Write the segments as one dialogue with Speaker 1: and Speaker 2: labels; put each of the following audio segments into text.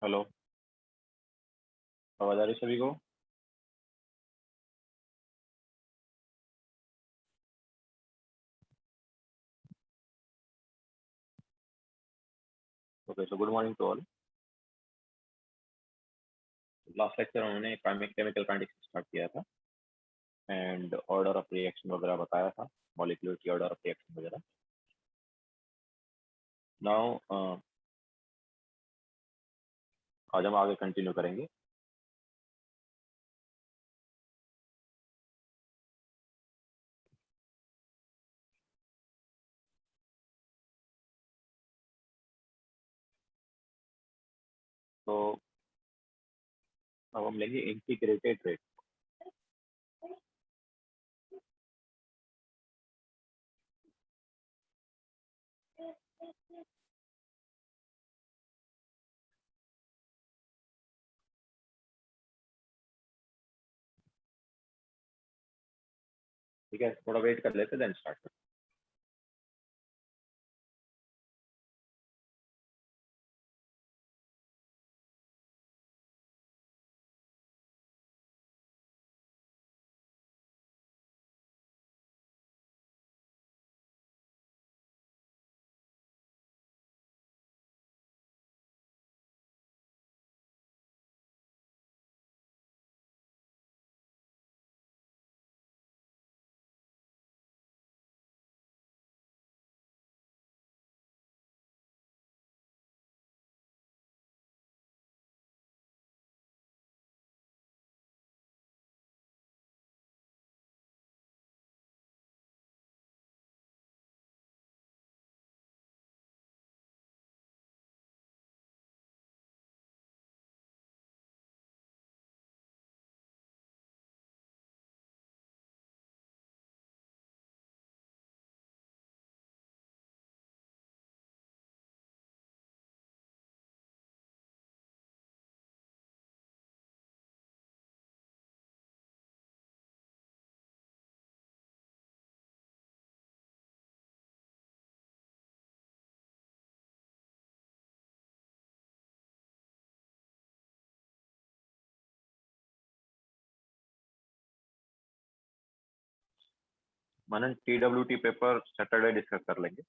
Speaker 1: Hello. आवाज आ रही सभी को? Okay, so good morning to all. Last lecture उन्होंने केमिकल काइनेटिक्स स्टार्ट किया था एंड ऑर्डर ऑफ रिएक्शन वगैरह बताया था, मॉलिक्यूलर ऑर्डर ऑफ रिएक्शन वगैरह। नाउ आज हम आगे कंटिन्यू करेंगे। तो अब हम लेंगे इंटीग्रेटेड रेट। ठीक है, थोड़ा वेट कर लेते देन स्टार्ट करते। मनन TWT पेपर सैटरडे डिस्कस कर लेंगे।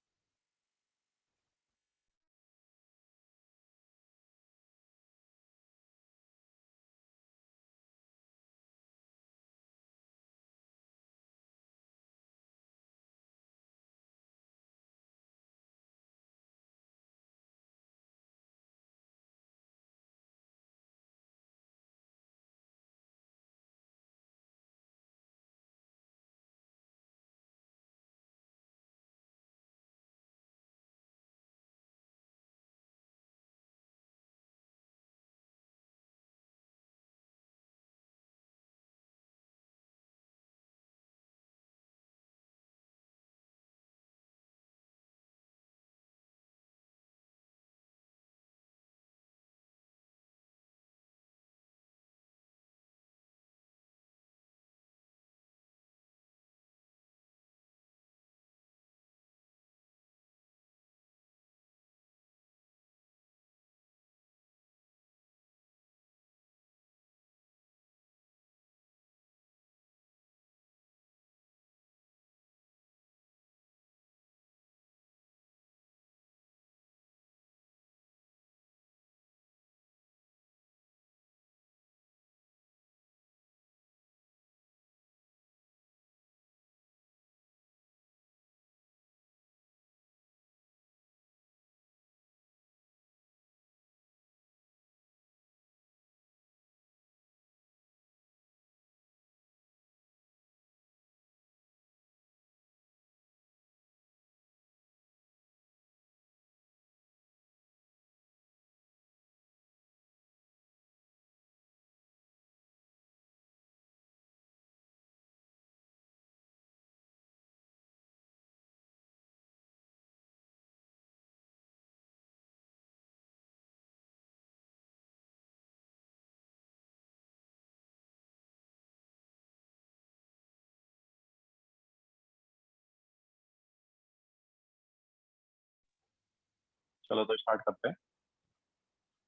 Speaker 1: चलो तो स्टार्ट करते हैं।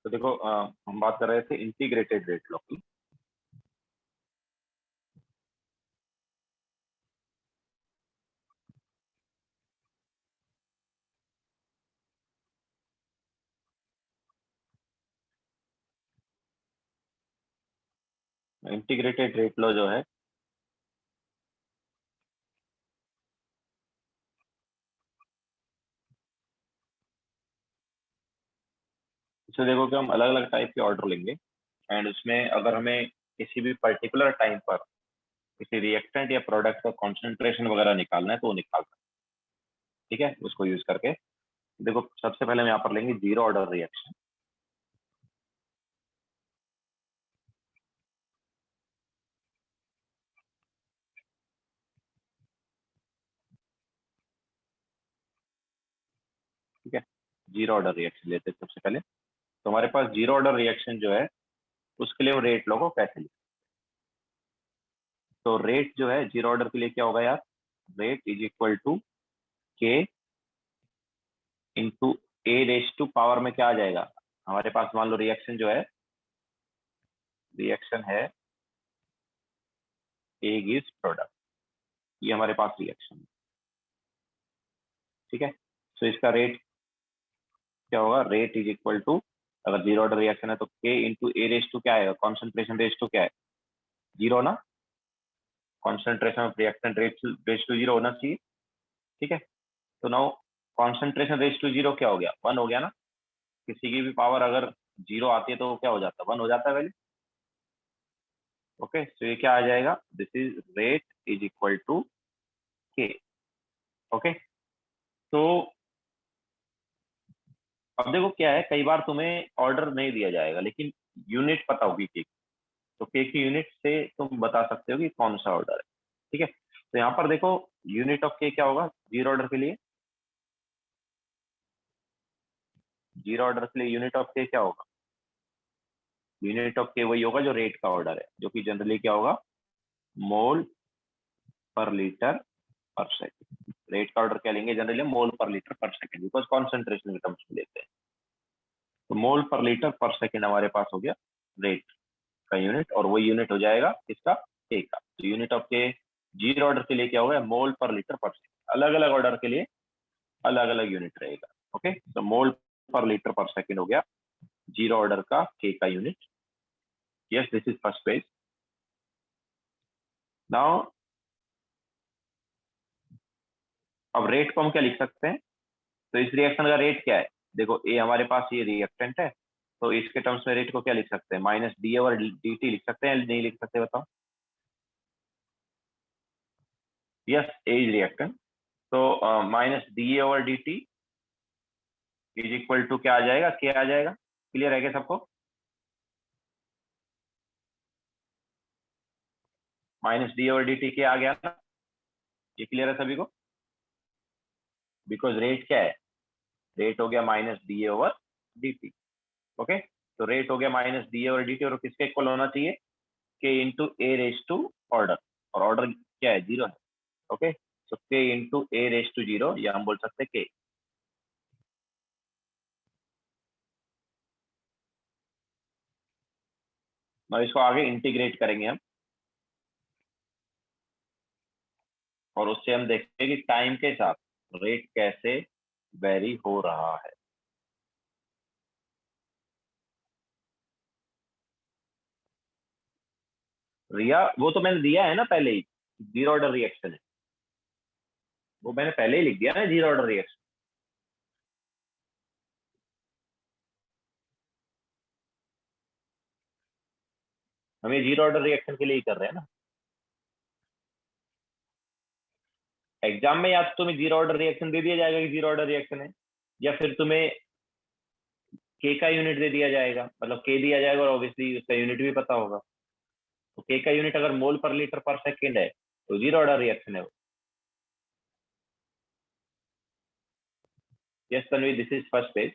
Speaker 1: तो देखो हम बात कर रहे थे इंटीग्रेटेड रेट लॉ की। इंटीग्रेटेड रेट लॉ जो है इसमें देखो कि हम अलग अलग टाइप के ऑर्डर लेंगे, एंड उसमें अगर हमें किसी भी पर्टिकुलर टाइम पर किसी रिएक्टेंट या प्रोडक्ट का कॉन्सेंट्रेशन वगैरह निकालना है तो वो निकाल सकते हैं। ठीक है, उसको यूज करके देखो सबसे पहले हम यहाँ पर लेंगे जीरो ऑर्डर रिएक्शन। ठीक है, जीरो ऑर्डर रिएक्शन लेते हैं सबसे पहले। तो हमारे पास जीरो ऑर्डर रिएक्शन जो है उसके लिए वो रेट लो को कैसे लिखें। तो रेट जो है जीरो ऑर्डर के लिए क्या होगा यार, rate is equal to K into A raise to power में क्या आ जाएगा, हमारे पास मान लो रिएक्शन जो है, रिएक्शन है ए गिव्स प्रोडक्ट, ये हमारे पास रिएक्शन है। ठीक है, तो इसका रेट क्या होगा, रेट इज इक्वल टू, अगर जीरो ऑर्डर रिएक्शन है तो K into A raise to क्या आएगा, कॉन्सेंट्रेशन रेस टू क्या है, जीरो ना, concentration of reactant raise to zero होना चाहिए। ठीक है, तो now concentration raise to zero क्या हो गया, वन हो गया ना। किसी की भी पावर अगर जीरो आती है तो वो क्या हो जाता है, वन हो जाता है वैल्यू। ओके, तो ये क्या आ जाएगा, this is rate is equal to K. Okay, तो अब देखो क्या है, कई बार तुम्हें ऑर्डर नहीं दिया जाएगा लेकिन यूनिट पता होगी के, तो के की यूनिट से तुम बता सकते हो कि कौन सा ऑर्डर है। ठीक है, तो यहाँ पर देखो यूनिट ऑफ के क्या होगा जीरो ऑर्डर के लिए, जीरो ऑर्डर के लिए यूनिट ऑफ के क्या होगा, यूनिट ऑफ के वही होगा जो रेट का ऑर्डर है, जो कि जनरली क्या होगा, मोल पर लीटर पर सेकेंड। रेट का ऑर्डर क्या लेंगे जनरली, मोल पर लीटर पर सेकेंड, बिकॉज कॉन्सेंट्रेशन के टर्म्स में लेते हैं। तो मोल पर लीटर पर सेकेंड हमारे पास हो गया रेट का यूनिट, और वो यूनिट हो जाएगा किसका, के का। तो यूनिट ऑफ के जीरो ऑर्डर के लिए क्या होगा, मोल पर लीटर पर सेकेंड। अलग अलग ऑर्डर के लिए अलग अलग यूनिट रहेगा। ओके, तो मोल पर लीटर पर सेकेंड हो गया जीरो ऑर्डर का के का unit. Yes, this is first page. Now अब रेट को हम क्या लिख सकते हैं, तो इस रिएक्शन का रेट क्या है, देखो ए हमारे पास ये रिएक्टेंट है, तो इसके टर्म्स में रेट को क्या लिख सकते हैं, minus D over D T लिख सकते हैं, नहीं लिख सकते बताओ। यस, ए इज रिएक्टेंट, तो minus D over D T is equal to क्या आ जाएगा, क्या आ जाएगा, क्लियर है क्या सबको, minus D over D T क्या आ गया ना, ये क्लियर है सभी को, बिकॉज रेट क्या है, रेट हो गया minus D over D T. Okay, तो रेट हो गया minus D over D T, और किसके इक्वल होना चाहिए, K into A raise to order, और ऑर्डर क्या है, जीरो है। ओके, तो K into A raise to zero, या हम बोल सकते हैं के। अब इसको आगे इंटीग्रेट करेंगे हम, और उससे हम देखेंगे कि टाइम के साथ रेट कैसे वेरी हो रहा है। रिया, वो तो मैंने दिया है ना पहले ही, जीरो ऑर्डर रिएक्शन है, वो मैंने पहले ही लिख दिया ना जीरो ऑर्डर रिएक्शन। हम ये जीरो ऑर्डर रिएक्शन के लिए ही कर रहे हैं ना। एग्जाम में या तो तुम्हें जीरो ऑर्डर रिएक्शन दे दिया जाएगा कि जीरो ऑर्डर रिएक्शन है, या फिर तुम्हें के का यूनिट दे दिया जाएगा, मतलब के दिया जाएगा और ऑब्वियसली उसका यूनिट भी पता होगा। तो के का यूनिट अगर मोल पर लीटर पर सेकेंड है तो जीरो ऑर्डर रिएक्शन है वो। Yes Tanvi, this is first page.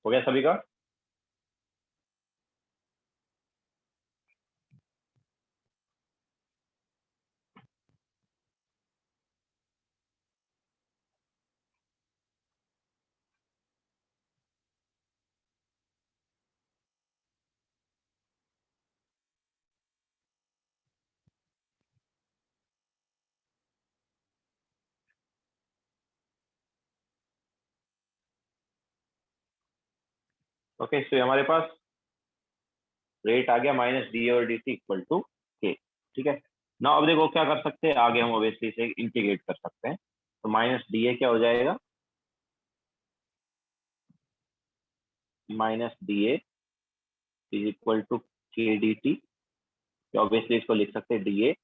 Speaker 1: हो गया सभी का? ओके, सो हमारे पास रेट आ गया माइनस डी और डी टी इक्वल टू के। ठीक है ना, अब देखो क्या कर सकते हैं आगे, हम ओबियसली इसे इंटीग्रेट कर सकते हैं। तो माइनस डी ए क्या हो जाएगा, minus D A is equal to K D T. Obviously इसको लिख सकते हैं D A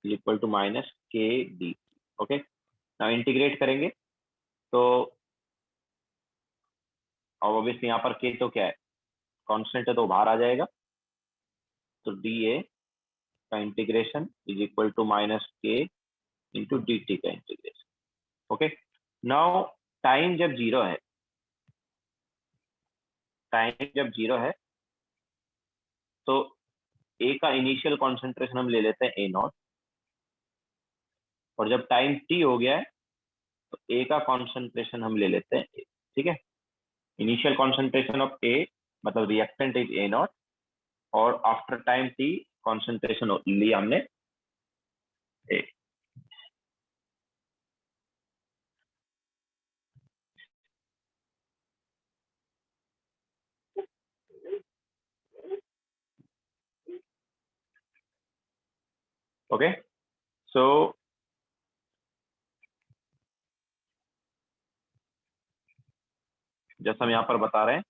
Speaker 1: is equal to minus K D. Okay, ना इंटीग्रेट करेंगे तो ऑब्वियसली यहाँ पर के तो क्या है, कांस्टेंट है, तो बाहर आ जाएगा। तो डी ए का integration is equal to minus K into D T का इंटीग्रेशन। ओके, नाउ टाइम जब जीरो है, टाइम जब जीरो है तो ए का इनिशियल कॉन्सेंट्रेशन हम ले लेते हैं ए नॉट, और जब टाइम टी हो गया है तो ए का कॉन्सेंट्रेशन हम ले लेते हैं ए। ठीक है, इनिशियल कॉन्सेंट्रेशन ऑफ ए मतलब रिएक्टेंट इज ए नॉट, और आफ्टर टाइम टी कॉन्सेंट्रेशन लिया हमने ए। ओके, सो जैसा हम यहाँ पर बता रहे हैं,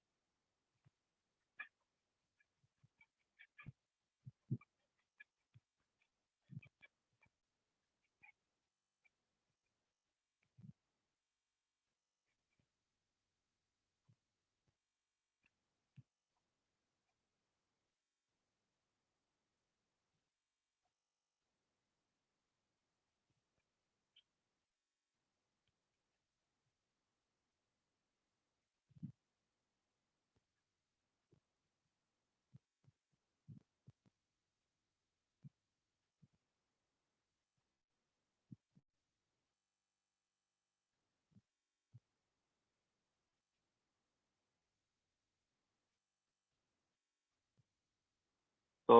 Speaker 1: तो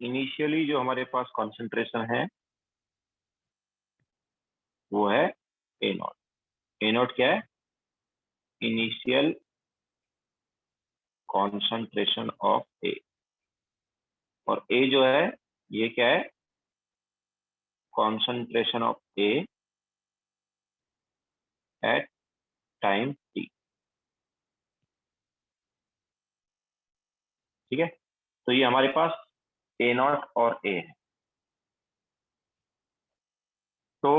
Speaker 1: इनिशियली जो हमारे पास कॉन्सेंट्रेशन है वो है ए नॉट। ए नॉट क्या है, इनिशियल कॉन्सेंट्रेशन ऑफ ए, और ए जो है ये क्या है, concentration of A at time T. ठीक है, तो ये हमारे पास ए नॉट और ए है। तो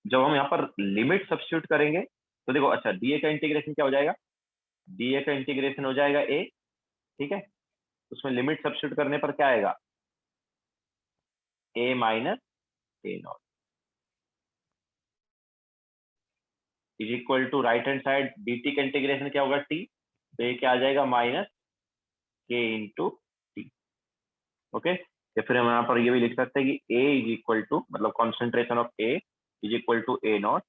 Speaker 1: जब हम यहाँ पर लिमिट सब्स्टिट्यूट करेंगे तो देखो, अच्छा डी ए का इंटीग्रेशन क्या हो जाएगा, डी ए का इंटीग्रेशन हो जाएगा ए। ठीक है, उसमें लिमिट सब्स्टिट्यूट करने पर क्या आएगा, A minus A not is equal to right hand side D T का इंटीग्रेशन क्या होगा टी, तो ये क्या आ जाएगा minus K into T. Okay, या फिर हम यहाँ पर ये भी लिख सकते हैं कि ए इज इक्वल टू मतलब concentration of A is equal to A naught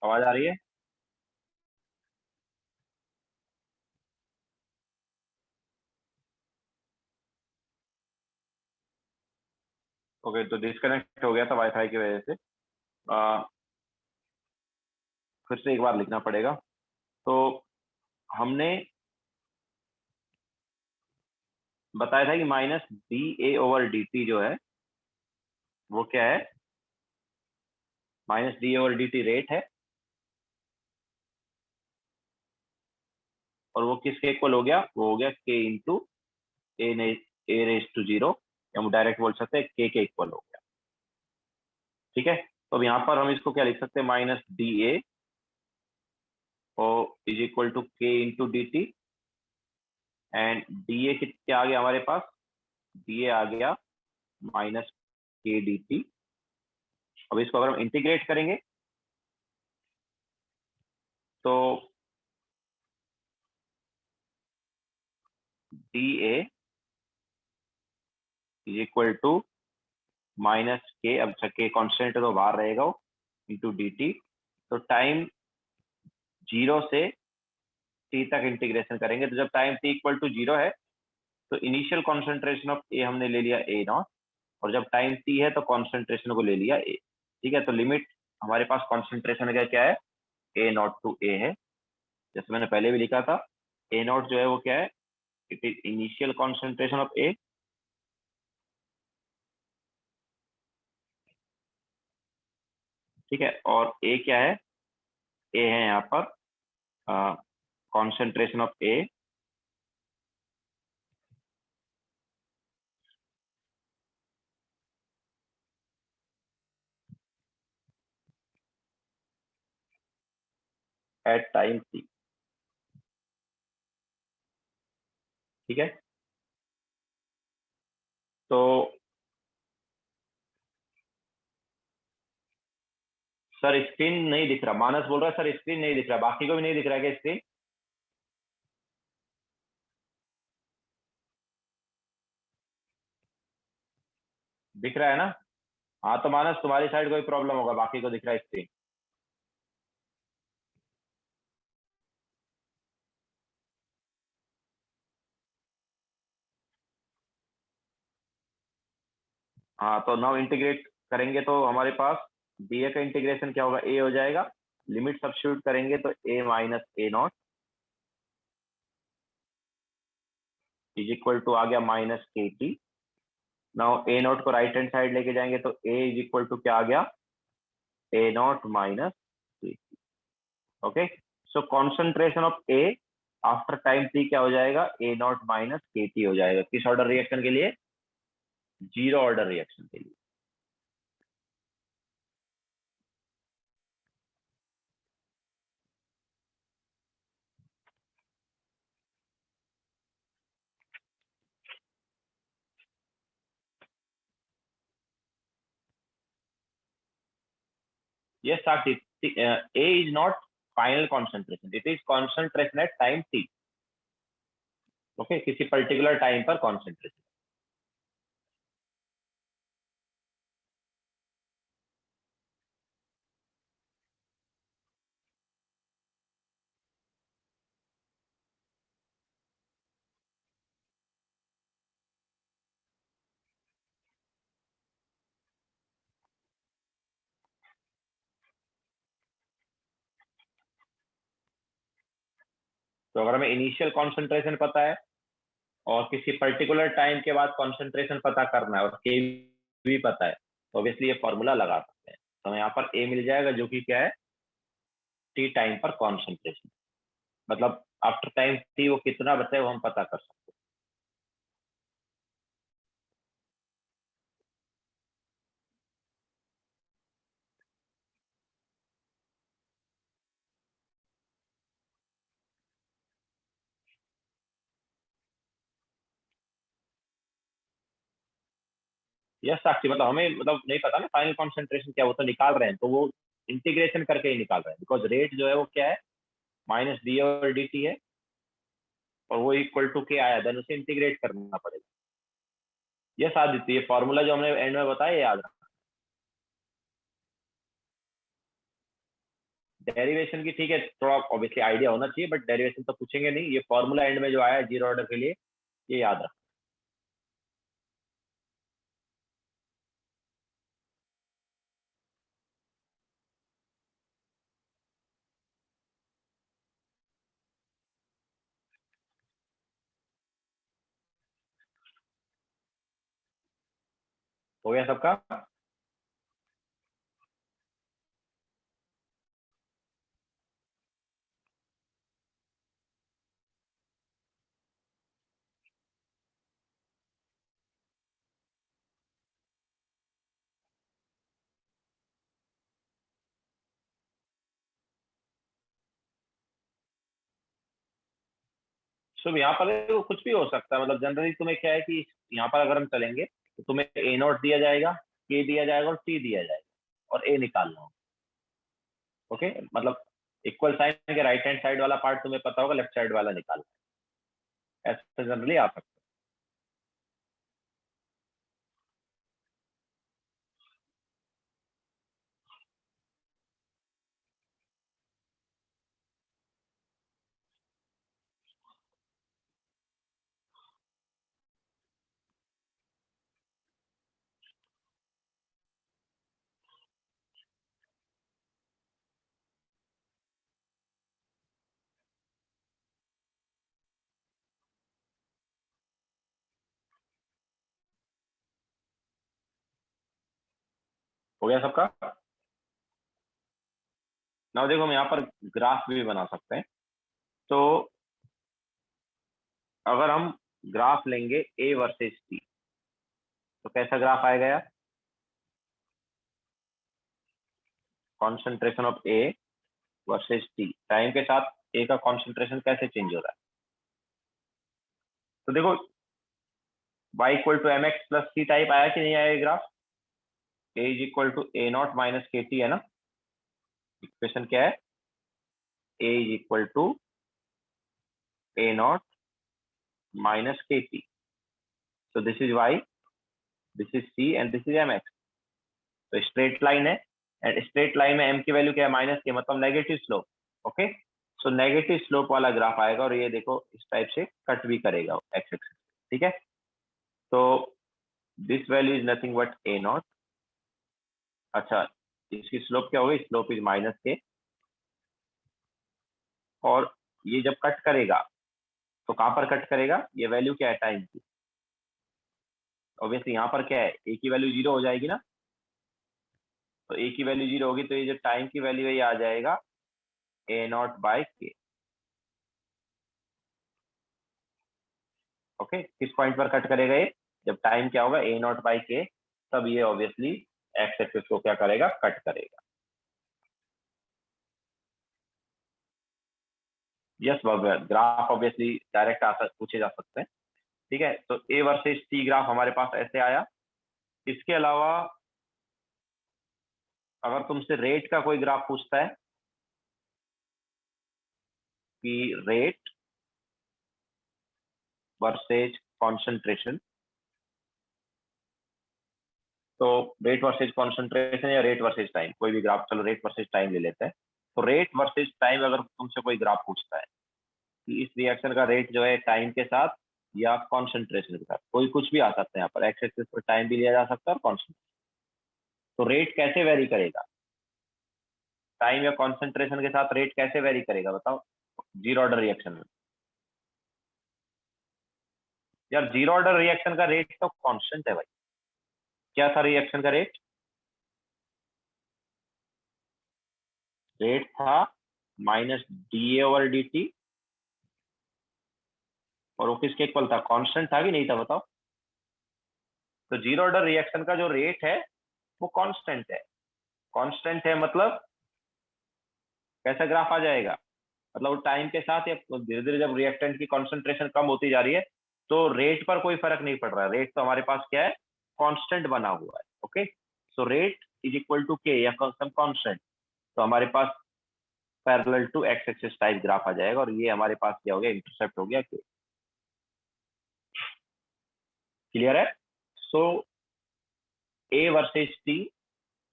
Speaker 1: आवाज आ रही है? ओके, तो डिस्कनेक्ट हो गया था वाईफाई की वजह से। आ, फिर से एक बार लिखना पड़ेगा। तो हमने बताया था कि minus D A over D T जो है वो क्या है? Minus D over D T rate है, और वो किसके इक्वल हो गया? वो हो गया K into A A raise to zero, या हम डायरेक्ट बोल सकते हैं के इक्वल हो गया। ठीक है, तो अब यहाँ पर हम इसको क्या लिख सकते हैं? माइनस डी ए और is equal to K into D T, and D A क्या आ गया हमारे पास? डी ए आ गया माइनस के डी टी। अब इसको अगर हम इंटीग्रेट करेंगे तो D A is equal to minus K, अब के कॉन्स्टेंट है तो बाहर रहेगा वो, इंटू डी टी। तो टाइम जीरो से टी तक इंटीग्रेशन करेंगे, तो जब time T equal to zero है तो इनिशियल कॉन्सेंट्रेशन ऑफ ए हमने ले लिया ए नॉट, और जब टाइम टी है तो कॉन्सेंट्रेशन को ले लिया ए। ठीक है, तो लिमिट हमारे पास कॉन्सेंट्रेशन का क्या है? ए नॉट टू ए है, जैसे मैंने पहले भी लिखा था। ए नॉट जो है वो क्या है? It is initial concentration of A, ठीक है, और ए क्या है? ए है यहाँ पर concentration of A at time T. ठीक है, तो सर स्क्रीन नहीं दिख रहा, मानस बोल रहा है सर स्क्रीन नहीं दिख रहा, बाकी को भी नहीं दिख रहा है क्या स्क्रीन? दिख रहा है ना? हाँ, तो मानस तुम्हारी साइड कोई प्रॉब्लम होगा, बाकी को दिख रहा है स्क्रीन। हाँ, तो नाउ इंटीग्रेट करेंगे तो हमारे पास डी ए का इंटीग्रेशन क्या होगा? ए हो जाएगा, लिमिट सब्स्टिट्यूट करेंगे तो A minus A not is equal to आ गया minus K T. Now A naught को राइट हैंड साइड लेके जाएंगे तो ए इज इक्वल टू क्या आ गया? A not minus K T. Okay, so concentration of A after time T क्या हो जाएगा? A not minus K T हो जाएगा। किस ऑर्डर रिएक्शन के लिए? जीरो ऑर्डर रिएक्शन के लिए। Yes, Sakshi, A is not final concentration. It is concentration at time t. Okay, किसी पर्टिकुलर टाइम पर कॉन्सेंट्रेशन। तो अगर हमें इनिशियल कॉन्सेंट्रेशन पता है और किसी पर्टिकुलर टाइम के बाद कॉन्सेंट्रेशन पता करना है और के भी पता है, तो ऑब्वियसली ये फॉर्मूला लगा सकते हैं। तो हमें यहाँ पर ए मिल जाएगा जो कि क्या है? टी टाइम पर कॉन्सेंट्रेशन, मतलब आफ्टर टाइम टी वो कितना बचा है वो हम पता कर सकते हैं। यस साक्षी, मतलब हमें मतलब नहीं पता ना फाइनल कॉन्सेंट्रेशन क्या, वो तो निकाल रहे हैं, तो वो इंटीग्रेशन करके ही निकाल रहे हैं, बिकॉज रेट जो है वो क्या है? माइनस डी और डी टी है, और वो इक्वल टू के आया, देन उसे इंटीग्रेट करना पड़ेगा। ये आदित्य, ये फॉर्मूला जो हमने एंड में बताया याद रखना। डेरिवेशन की ठीक है, थोड़ा ऑब्वियसली आइडिया होना चाहिए, बट डेरिवेशन तो पूछेंगे नहीं। ये फॉर्मूला एंड में जो आया जीरो ऑर्डर के लिए, ये याद रख। हो गया सबका? शुभ, यहाँ पर देखो कुछ भी हो सकता है। मतलब जनरली तुम्हें क्या है कि यहाँ पर अगर हम चलेंगे तो तुम्हें ए नॉट दिया जाएगा, के दिया जाएगा और टी दिया जाएगा, और ए निकालना होगा। ओके, मतलब इक्वल साइन के राइट हैंड साइड वाला पार्ट तुम्हें पता होगा, लेफ्ट साइड वाला निकालना है। ऐसे जनरली आ सकता है। हो गया सबका? ना देखो, हम यहाँ पर ग्राफ भी बना सकते हैं। तो अगर हम ग्राफ लेंगे ए वर्सेस टी, तो कैसा ग्राफ आएगा यार? Concentration of A versus T, time के साथ ए का कॉन्सेंट्रेशन कैसे चेंज हो रहा है? तो देखो, y equal to M X plus C type आया कि नहीं आया ये graph? A is equal to A not minus K T, है ना? इक्वेशन क्या है? A is equal to A not minus K T. so this is y, this is c and this is mx। तो straight line है, and straight line में m की value क्या है? माइनस के, मतलब negative slope. Okay, so negative slope वाला graph आएगा, और ये देखो इस टाइप से कट भी करेगा एक्स एक्सिस। ठीक है, तो this value is nothing but A not. अच्छा, इसकी स्लोप क्या होगी? स्लोप इज माइनस के, और ये जब कट करेगा तो कहां पर कट करेगा? ये वैल्यू क्या है? टाइम की। ऑब्वियसली यहाँ पर क्या है? ए की वैल्यू जीरो हो जाएगी ना। तो ए की वैल्यू जीरो होगी, तो ये जो टाइम की वैल्यू है ये आ जाएगा ए नॉट बाई के। ओके, किस पॉइंट पर कट करेगा ये? जब टाइम क्या होगा? ए नॉट बाई के, तब ये ऑब्वियसली एक्स एक्सिस को क्या करेगा? कट करेगा। यस, ग्राफ ऑब्वियसली डायरेक्ट पूछे जा सकते हैं। ठीक है, तो ए वर्सेस टी ग्राफ हमारे पास ऐसे आया। इसके अलावा अगर तुमसे रेट का कोई ग्राफ पूछता है कि रेट वर्सेज कॉन्सेंट्रेशन, तो रेट वर्सेज कॉन्सेंट्रेशन या रेट वर्सेज टाइम, कोई भी ग्राफ, चलो रेट वर्सेज टाइम ले लेते हैं। तो रेट वर्सेज टाइम अगर तुमसे कोई ग्राफ पूछता है कि इस रिएक्शन का रेट जो है टाइम के साथ या कॉन्सेंट्रेशन के साथ, कोई कुछ भी आ सकता है यहाँ पर, एक्स एक्सिस पर टाइम भी लिया जा सकता है और कॉन्सेंट्रेशन। तो रेट कैसे वेरी करेगा? टाइम या कॉन्सेंट्रेशन के साथ रेट कैसे वेरी करेगा बताओ, जीरो ऑर्डर रिएक्शन में? यार जीरो ऑर्डर रिएक्शन का रेट तो कांस्टेंट है भाई। क्या था रिएक्शन का रेट? रेट था minus D A over D T, और वो किसके इक्वल था? कांस्टेंट था कि नहीं था बताओ? तो जीरो ऑर्डर रिएक्शन का जो रेट है वो कांस्टेंट है। कांस्टेंट है मतलब कैसा ग्राफ आ जाएगा? मतलब टाइम के साथ या धीरे धीरे जब रिएक्टेंट की कॉन्सेंट्रेशन कम होती जा रही है, तो रेट पर कोई फर्क नहीं पड़ रहा है। रेट तो हमारे पास क्या है? कांस्टेंट बना हुआ है। Okay, so rate is equal to K या सम कांस्टेंट, तो हमारे पास parallel to X axis type graph आ जाएगा, और ये हमारे पास क्या हो गया? इंटरसेप्ट हो गया के। क्लियर है? सो ए वर्सेस टी,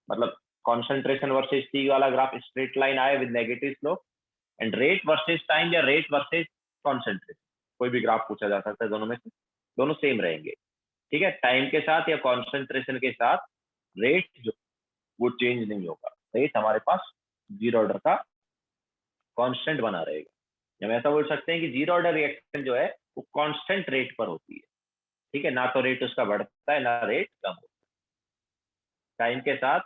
Speaker 1: मतलब कॉन्सेंट्रेशन वर्सेस टी वाला ग्राफ स्ट्रेट लाइन आए with negative slope, and rate versus time या रेट वर्सेस कॉन्सेंट्रेशन, कोई भी ग्राफ पूछा जा सकता है, दोनों में से दोनों सेम रहेंगे। ठीक है, टाइम के साथ या कॉन्सेंट्रेशन के साथ रेट जो वो चेंज नहीं होगा, रेट हमारे पास जीरो ऑर्डर का कांस्टेंट बना रहेगा। हम ऐसा बोल सकते हैं कि जीरो ऑर्डर रिएक्शन जो है वो कांस्टेंट रेट पर होती है। ठीक है, ना तो रेट उसका बढ़ता है ना रेट कम होता है। टाइम के साथ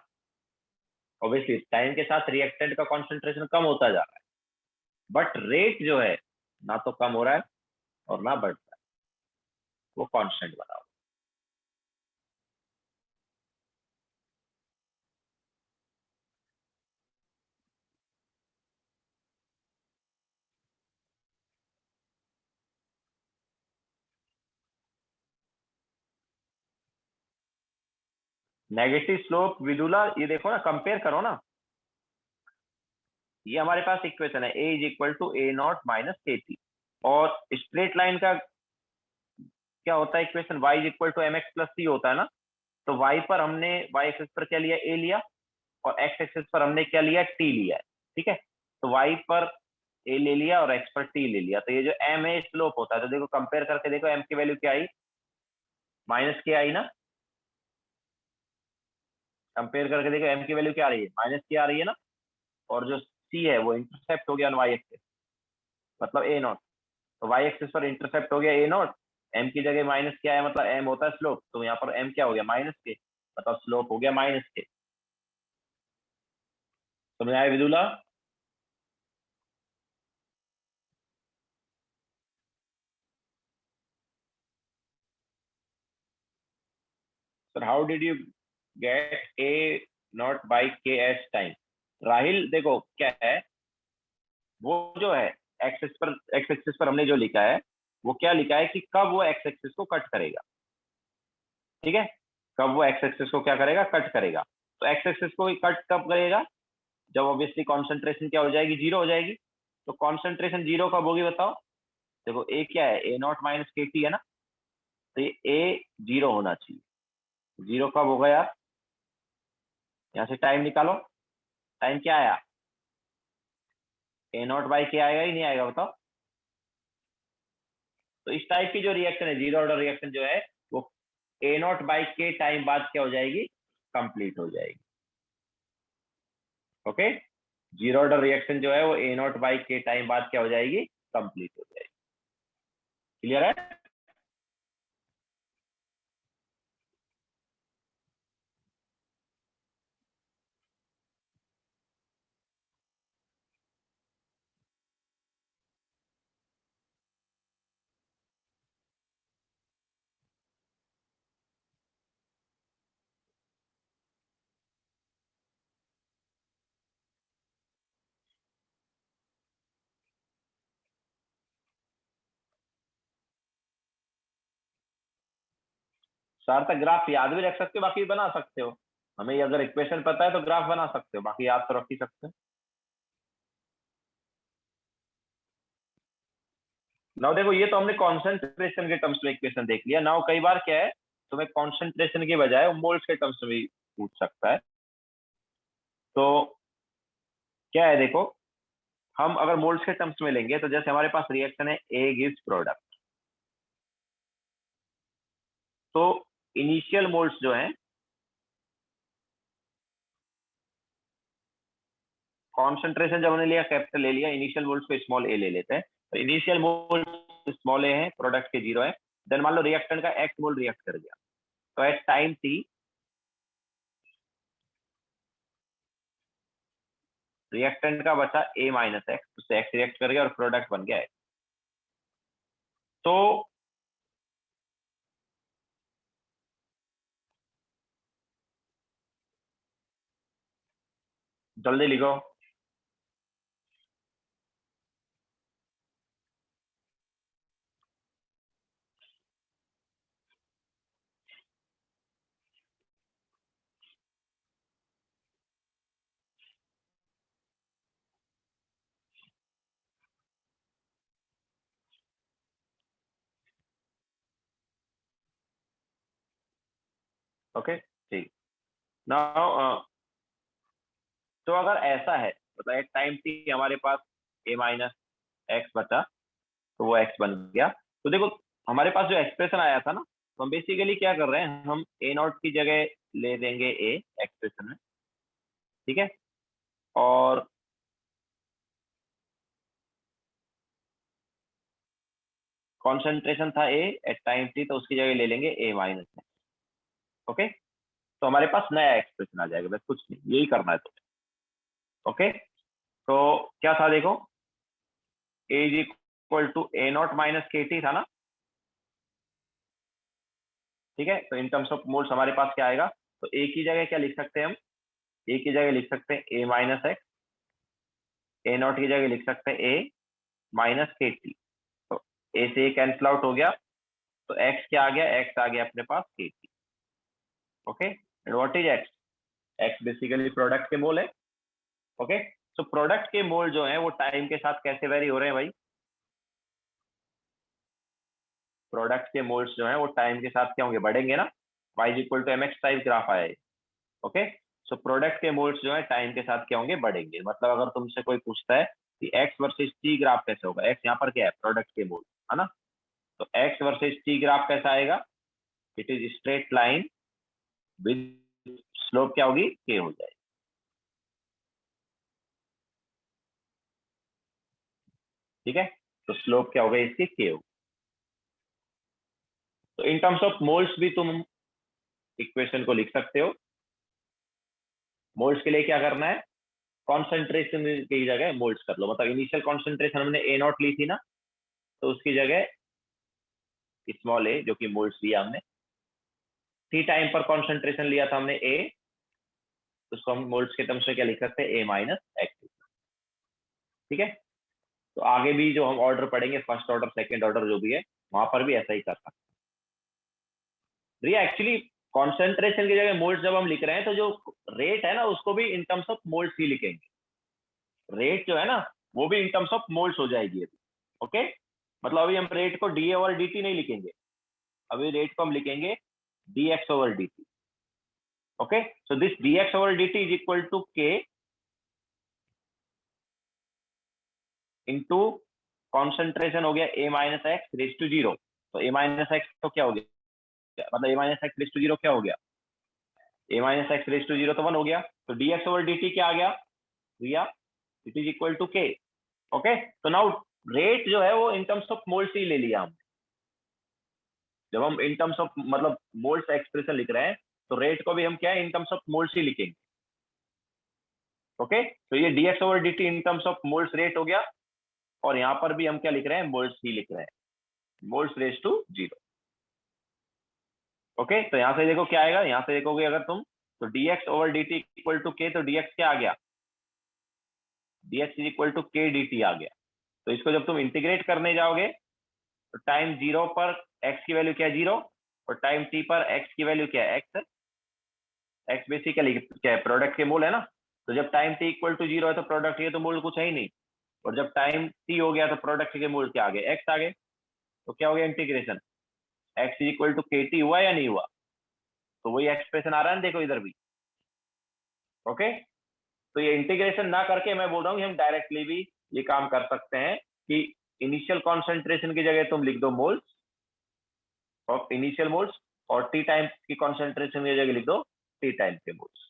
Speaker 1: ऑब्वियसली टाइम के साथ रिएक्टेंट का कॉन्सेंट्रेशन कम होता जा रहा है, बट रेट जो है ना तो कम हो रहा है और ना बढ़ रहा है, वो कांस्टेंट बना हुआ है। नेगेटिव स्लोप विदुला, ये देखो ना, कंपेयर करो ना, ये हमारे पास इक्वेशन है a is equal to A not minus K T, और स्ट्रेट लाइन का क्या होता है equation, y is equal to M X plus C होता है ना। तो y पर हमने y एक्सिस पर क्या लिया, a लिया, और x एक्सिस पर हमने क्या लिया, t लिया है। ठीक है, तो y पर a ले लिया और x पर t ले लिया, तो ये जो m है स्लोप होता है। तो देखो कंपेयर करके देखो m की वैल्यू क्या आई, माइनस के आई ना। कंपेयर करके देखो m की वैल्यू क्या आ रही है, माइनस के आ रही है ना। और जो c है वो इंटरसेप्ट हो गया y एक्सिस, मतलब a नॉट। तो y एक्सिस पर इंटरसेप्ट हो गया a नॉट, m की जगह माइनस क्या है, मतलब m होता है स्लोप, तो यहाँ पर m क्या हो गया, माइनस के, मतलब स्लोप हो गया माइनस के। समझ आया Vidula? Sir how did you get a not by के एस टाइम? राहिल देखो क्या है, वो जो है एक्स एक्सिस पर हमने जो लिखा है वो क्या लिखा है कि कब वो एक्स एक्सिस को कट करेगा। ठीक है, कब वो एक्स एक्सिस को क्या करेगा, कट करेगा। तो एक्स एक्सिस को कट कब करेगा, जब ऑब्वियसली कॉन्सेंट्रेशन क्या हो जाएगी, जीरो हो जाएगी। तो कॉन्सेंट्रेशन जीरो कब होगी बताओ? देखो ए क्या है, ए नॉट माइनस के टी है ना, तो ये ए जीरो होना चाहिए। जीरो कब होगा यार, यहाँ से टाइम निकालो, टाइम क्या आया, ए नॉट बाई के आएगा ही नहीं आएगा बताओ? तो इस टाइप की जो रिएक्शन है, जीरो ऑर्डर रिएक्शन जो है, वो ए नॉट बाई के टाइम बाद क्या हो जाएगी, कंप्लीट हो जाएगी। ओके, जीरो ऑर्डर रिएक्शन जो है वो ए नॉट बाई के टाइम बाद क्या हो जाएगी, कंप्लीट हो जाएगी। क्लियर है? सार्थक ग्राफ याद भी रख सकते हो, बाकी बना सकते हो। हमें अगर इक्वेशन पता है तो ग्राफ बना सकते हो, बाकी याद तो रख ही सकते हो। नाउ देखो, ये तो हमने कॉन्सेंट्रेशन के टर्म्स में इक्वेशन देख लिया। नाउ कई बार क्या है, तुम्हें कॉन्सेंट्रेशन के बजाय मोल्स के टर्म्स में भी पूछ सकता है। तो क्या है देखो, हम अगर मोल्स के टर्म्स में लेंगे तो जैसे हमारे पास रिएक्शन है ए गिव्स प्रोडक्ट, तो इनिशियल मोल्स जो है, कॉन्सेंट्रेशन जब हमने लिया कैपिटल ले लिया, इनिशियल मोल्स को स्मॉल ए ले लेते हैं। तो इनिशियल मोल्स स्मॉल ए है, प्रोडक्ट के जीरो है। देन मान लो रिएक्टेंट का एक्स मोल रिएक्ट कर गया, तो एट टाइम टी रिएक्टेंट का बचा ए माइनस एक्स, उससे एक्स रिएक्ट कर गया और प्रोडक्ट बन गया एक्स। तो जल्दी लिखो। ओके ठीक, नाउ तो अगर ऐसा है मतलब एट टाइम टी हमारे पास ए माइनस एक्स बचा, तो वो एक्स बन गया। तो देखो हमारे पास जो एक्सप्रेशन आया था ना, तो हम बेसिकली क्या कर रहे हैं, हम ए नॉट की जगह ले देंगे ए एक्सप्रेशन में, ठीक है, और कॉन्सेंट्रेशन था ए एट टाइम टी, तो उसकी जगह ले लेंगे ए माइनस एक्स। ओके, तो हमारे पास नया एक्सप्रेशन आ जाएगा, बस कुछ नहीं, यही करना है तुम्हें। ओके, तो क्या था देखो, A is equal to A not minus K T था ना, ठीक है। तो इन टर्म्स ऑफ मोल्स हमारे पास क्या आएगा, तो ए की जगह क्या लिख सकते हैं हम, ए की जगह लिख सकते हैं ए माइनस एक्स, ए नॉट की जगह लिख सकते हैं ए माइनस के टी। तो ए से ए कैंसिल आउट हो गया, तो एक्स क्या आ गया, एक्स आ गया अपने पास के T. Okay, and what is x, x basically product के मोल है। ओके, तो प्रोडक्ट के मोल जो है वो टाइम के साथ कैसे वेरी हो रहे हैं भाई, प्रोडक्ट के मोल्स जो है वो टाइम के साथ क्या होंगे, बढ़ेंगे ना, y is equal to M X type graph आया है। ओके, सो प्रोडक्ट के मोल्स जो है टाइम के साथ क्या होंगे, बढ़ेंगे। मतलब अगर तुमसे कोई पूछता है कि x वर्सेस t ग्राफ कैसे होगा, x यहाँ पर क्या है, प्रोडक्ट के मोल है ना, तो x वर्सेस t ग्राफ कैसा आएगा, it is straight line with slope क्या होगी, k हो जाएगी। ठीक है, तो स्लोप क्या होगा इसकी, k होगी। तो इन टर्म्स ऑफ मोल्स भी तुम इक्वेशन को लिख सकते हो। मोल्स के लिए क्या करना है, कॉन्सेंट्रेशन की जगह मोल्स कर लो। मतलब इनिशियल कॉन्सेंट्रेशन हमने ए नॉट ली थी ना, तो उसकी जगह स्मॉल ए जो कि मोल्स लिया हमने, टी टाइम पर कॉन्सेंट्रेशन लिया था हमने ए, तो उसको हम मोल्स के टर्म्स में क्या लिख सकते हैं, ए माइनस एक्स। ठीक है, तो आगे भी जो हम ऑर्डर पढ़ेंगे, फर्स्ट ऑर्डर सेकंड ऑर्डर जो भी है, वहां पर भी ऐसा ही कर सकते हैं। रिया एक्चुअली कॉन्सेंट्रेशन की जगह मोल्स जब हम लिख रहे हैं, तो जो रेट है ना उसको भी इन टर्म्स ऑफ मोल्स ही लिखेंगे। रेट जो है ना वो भी इन टर्म्स ऑफ मोल्स हो जाएगी अभी। ओके, मतलब अभी हम रेट को डी ओवर डी टी नहीं लिखेंगे, अभी रेट को हम लिखेंगे D X over D T. Okay, so this D X over D T is equal to K into concentration हो गया A minus X raise to zero. तो ए माइनस एक्स तो क्या हो गया, मतलब A minus X raise to zero क्या हो गया, A minus X raise to zero तो वन हो गया। तो D X over D T क्या आ गया भैया, it is equal to K. Okay, तो नाउ रेट जो है वो इन टर्म्स ऑफ मोल्स ही ले लिया हम। जब हम इन टर्म्स ऑफ मतलब मोल्स एक्सप्रेशन लिख रहे हैं, तो रेट को भी हम क्या है इन टर्म्स ऑफ मोल्स ही लिखेंगे। ओके, तो ये dx over dt in terms of moles rate हो गया, और यहाँ पर भी हम क्या लिख रहे हैं, मोल्स ही लिख रहे हैं, moles raise to zero. Okay, तो यहाँ से देखो क्या आएगा, यहाँ से देखोगे अगर तुम, तो dx over dt equal to K, तो dx क्या आ गया, dx is equal to K dt आ गया। तो इसको जब तुम इंटीग्रेट करने जाओगे, तो टाइम जीरो पर x की वैल्यू क्या है, जीरो, और टाइम t पर x की वैल्यू क्या है, x। एक्स बेसिकली क्या है, प्रोडक्ट के मोल है ना। तो जब time t equal to zero है तो प्रोडक्ट के तो मोल कुछ है ही नहीं, और जब टाइम t हो गया तो प्रोडक्ट के मोल क्या आ गए, एक्स आ गए। तो क्या हो गया integration, X is equal to K T हुआ या नहीं हुआ, तो वही एक्सप्रेशन आ रहा है देखो इधर भी। ओके, तो ये इंटीग्रेशन ना करके मैं बोल रहा हूँ कि हम डायरेक्टली भी ये काम कर सकते हैं कि इनिशियल कॉन्सेंट्रेशन की जगह तुम लिख दो मोल्स ऑफ इनिशियल मोल्स, और टी टाइम की कॉन्सेंट्रेशन की जगह लिख दो टी टाइम के मोल्स।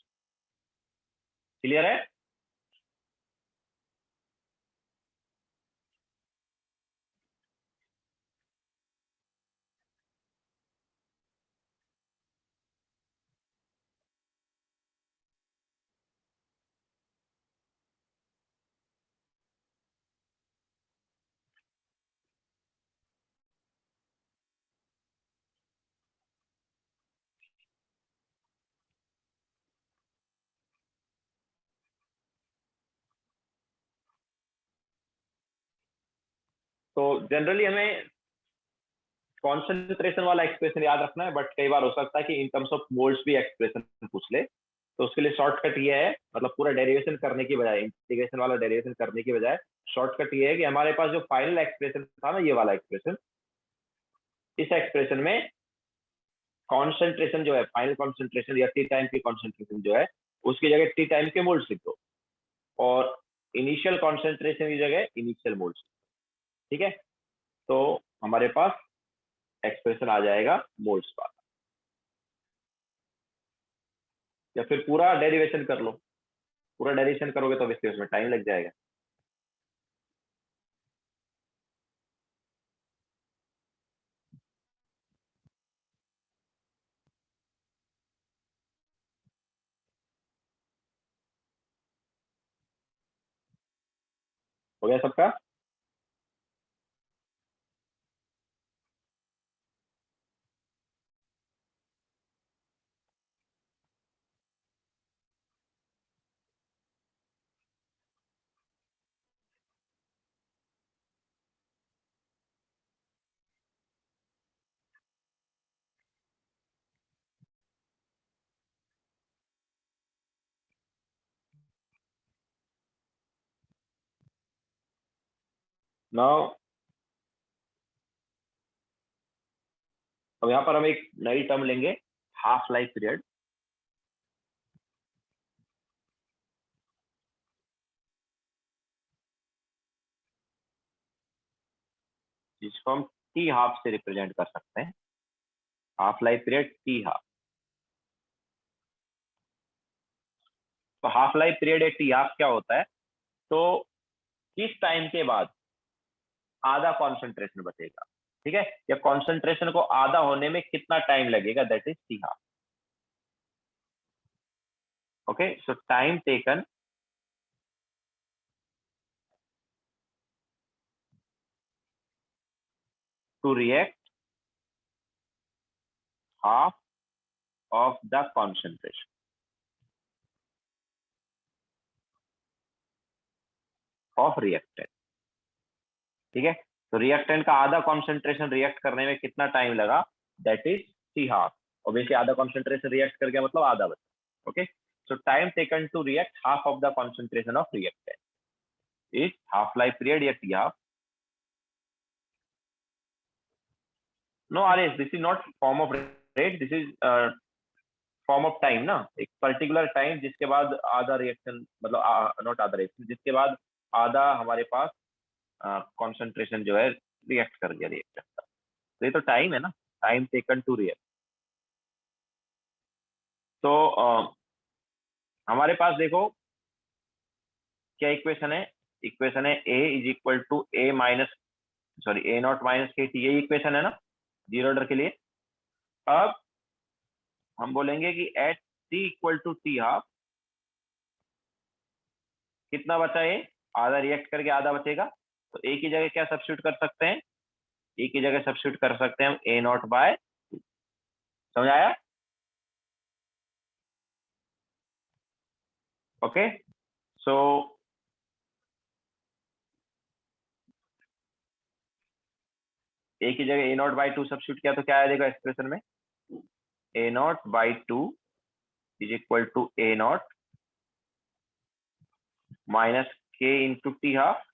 Speaker 1: क्लियर है। तो जनरली हमें कॉन्सेंट्रेशन वाला एक्सप्रेशन याद रखना है, बट कई बार हो सकता है कि इन टर्म्स ऑफ मोल्स भी एक्सप्रेशन पूछ ले, तो उसके लिए शॉर्टकट ये है, मतलब पूरा डेरिवेशन करने की बजाय, इंटीग्रेशन वाला डेरिवेशन करने की बजाय शॉर्टकट ये है कि हमारे पास जो फाइनल एक्सप्रेशन था ना, ये वाला एक्सप्रेशन, इस एक्सप्रेशन में कॉन्सेंट्रेशन जो है, फाइनल कॉन्सेंट्रेशन या टी टाइम की कॉन्सेंट्रेशन जो है, उसकी जगह टी टाइम के मोल्स लिख दो। और इनिशियल कॉन्सेंट्रेशन की जगह इनिशियल मोल्स, ठीक है। तो हमारे पास एक्सप्रेशन आ जाएगा मोल्स का, या फिर पूरा डेरिवेशन कर लो। पूरा डेरिवेशन करोगे तो ऑब्वियसली उसमें टाइम लग जाएगा। हो गया सबका? नाउ अब यहाँ पर हम एक नई टर्म लेंगे, हाफ लाइफ पीरियड। जिसको हम टी हाफ से रिप्रेजेंट कर सकते हैं, half life period T half. तो हाफ लाइफ पीरियड या टी हाफ क्या होता है? तो किस टाइम के बाद आधा कॉन्सेंट्रेशन बचेगा, ठीक है, या कॉन्सेंट्रेशन को आधा होने में कितना टाइम लगेगा, that is T half. Okay, so time taken to react half of the concentration of reactant, ठीक है। तो रिएक्टेंट का आधा कॉन्सेंट्रेशन रिएक्ट करने में कितना टाइम लगा, that is C half. Obviously आधा कॉन्सेंट्रेशन रिएक्ट कर गया मतलब आधा बचा। Okay, so time taken to react half of the concentration of reactant is half life period या T half. No R, this is not form of rate, this is form of time ना, एक particular time जिसके बाद आधा reaction, मतलब not आधा reaction, जिसके बाद आधा हमारे पास कॉन्सेंट्रेशन जो है रिएक्ट कर गया रिएक्टर का। तो ये तो टाइम है ना, टाइम टेकन टू रिएक्ट। तो हमारे पास देखो क्या इक्वेशन है। इक्वेशन है A is equal to A minus, sorry A not minus K T, ये इक्वेशन है ना जीरो ऑर्डर के लिए। अब हम बोलेंगे कि at T equal to T half कितना बचा, ए आधा रिएक्ट करके आधा बचेगा। तो ए की जगह क्या सब्स्टिट्यूट कर सकते हैं, ए की जगह सब्स्टिट्यूट कर सकते हैं हम ए नॉट बाय, समझ आया? ओके, सो ए की जगह A not by two substitute किया तो क्या आ जाएगा एक्सप्रेशन में, A not by two is equal to A not minus K into T half,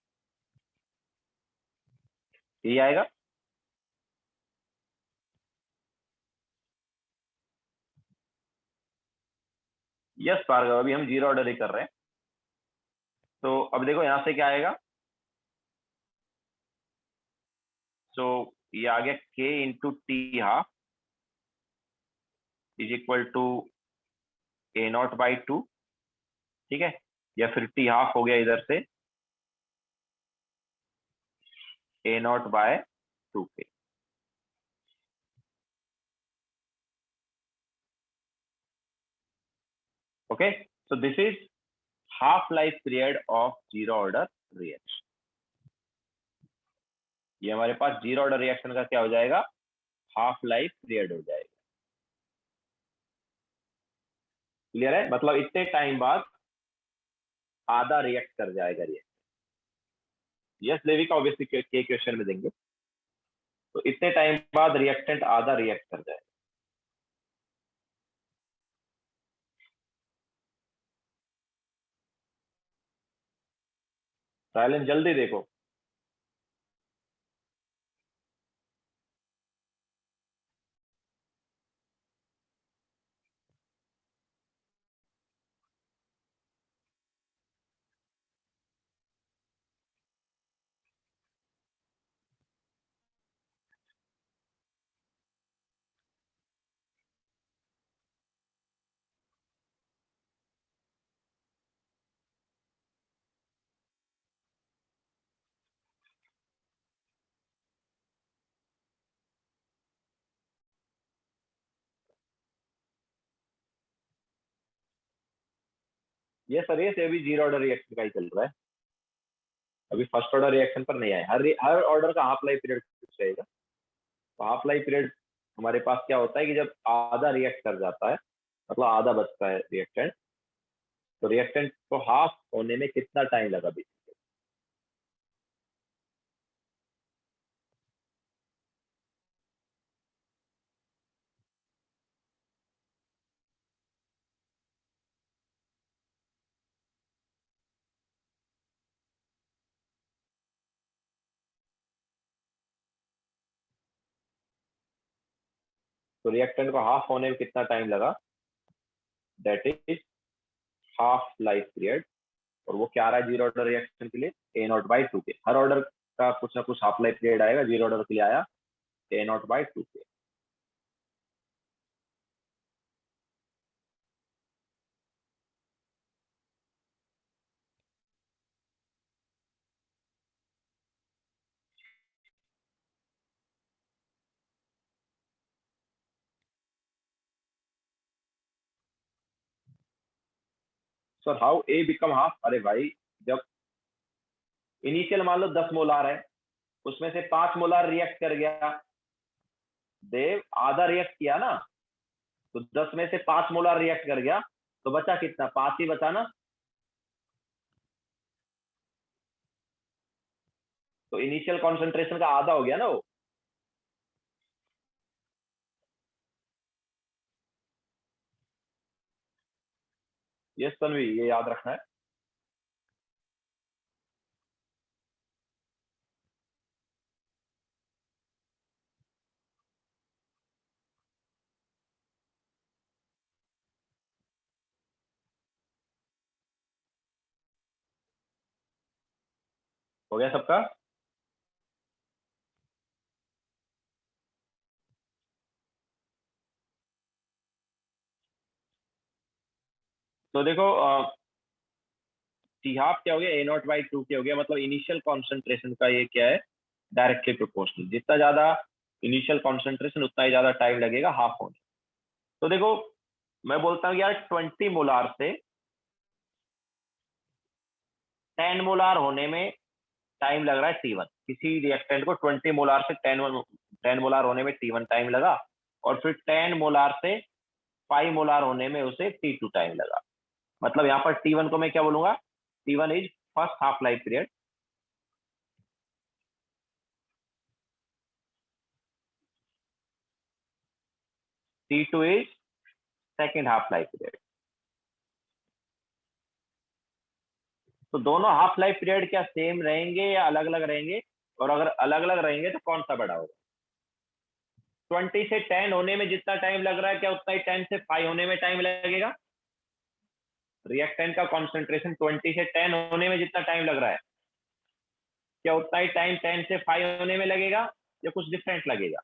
Speaker 1: ये आएगा। यस भार्गव, अभी हम जीरो ऑर्डर ही कर रहे हैं। तो अब देखो यहां से क्या आएगा, सो ये आ गया K into T half is equal to A not by two, ठीक है, या फिर टी हाफ हो गया इधर से ए not by two K. Okay, so this is half life period of zero order reaction. ये हमारे पास जीरो ऑर्डर रिएक्शन का क्या हो जाएगा, हाफ लाइफ पीरियड हो जाएगा। क्लियर है, मतलब इतने टाइम बाद आधा रिएक्ट कर जाएगा रिएक्ट। यस देविका, ऑब्वियसली के क्वेश्चन में देंगे। तो इतने टाइम बाद रिएक्टेंट आधा रिएक्ट कर जाएगा। साइलेंस जल्दी देखो। ये सर ये अभी जीरो ऑर्डर रिएक्शन का ही चल रहा है, अभी फर्स्ट ऑर्डर रिएक्शन पर नहीं आया। हर ऑर्डर का हाफ लाइफ पीरियड कुछ रहेगा। तो हाफ लाइफ पीरियड हमारे पास क्या होता है कि जब आधा रिएक्ट कर जाता है, मतलब आधा बचता है रिएक्टेंट, तो रिएक्टेंट को हाफ होने में कितना टाइम लगा भी। तो रिएक्टेंट को हाफ होने में कितना टाइम लगा, that is half life period. और वो क्या आ रहा है जीरो ऑर्डर रिएक्शन के लिए, A0/2 के। हर ऑर्डर का कुछ ना कुछ हाफ लाइफ पीरियड आएगा, जीरो ऑर्डर के लिए आया A0/2 के। Sir how a become half, अरे भाई जब इनिशियल मान लो 10 मोलार है, उसमें से 5 मोलार रिएक्ट कर गया, देव आधा रिएक्ट किया ना, तो 10 में से 5 मोलार रिएक्ट कर गया, तो बचा कितना, 5 ही बचा ना। तो इनिशियल कॉन्सेंट्रेशन का आधा हो गया ना वो। ये तन्वी ये याद रखना है। हो गया सबका। तो देखो टी हाफ क्या हो गया, A0/2 के हो गया, मतलब इनिशियल कॉन्सेंट्रेशन का ये क्या है, डायरेक्टली प्रोपोर्शनल। जितना ज्यादा इनिशियल कॉन्सेंट्रेशन उतना ही ज्यादा टाइम लगेगा हाफ होने। तो देखो मैं बोलता हूँ यार 20 मोलार से 10 मोलार होने में टाइम लग रहा है T1। किसी रिएक्टेंट को 20 मोलार से 10 मोलार होने में T1 टाइम लगा, और फिर 10 मोलार से 5 मोलार होने में उसे T2 टाइम लगा। मतलब यहाँ पर T1 को मैं क्या बोलूंगा, T1 is first half life period, T2 is second half life period. तो दोनों हाफ लाइफ पीरियड क्या सेम रहेंगे या अलग अलग रहेंगे, और अगर अलग अलग रहेंगे तो कौन सा बड़ा होगा। 20 से 10 होने में जितना टाइम लग रहा है, क्या उतना ही 10 से 5 होने में टाइम लगेगा। रिएक्टेंट का कॉन्सेंट्रेशन 20 से 10 होने में जितना टाइम लग रहा है, क्या उतना ही टाइम 10 से 5 होने में लगेगा, या कुछ डिफरेंट लगेगा।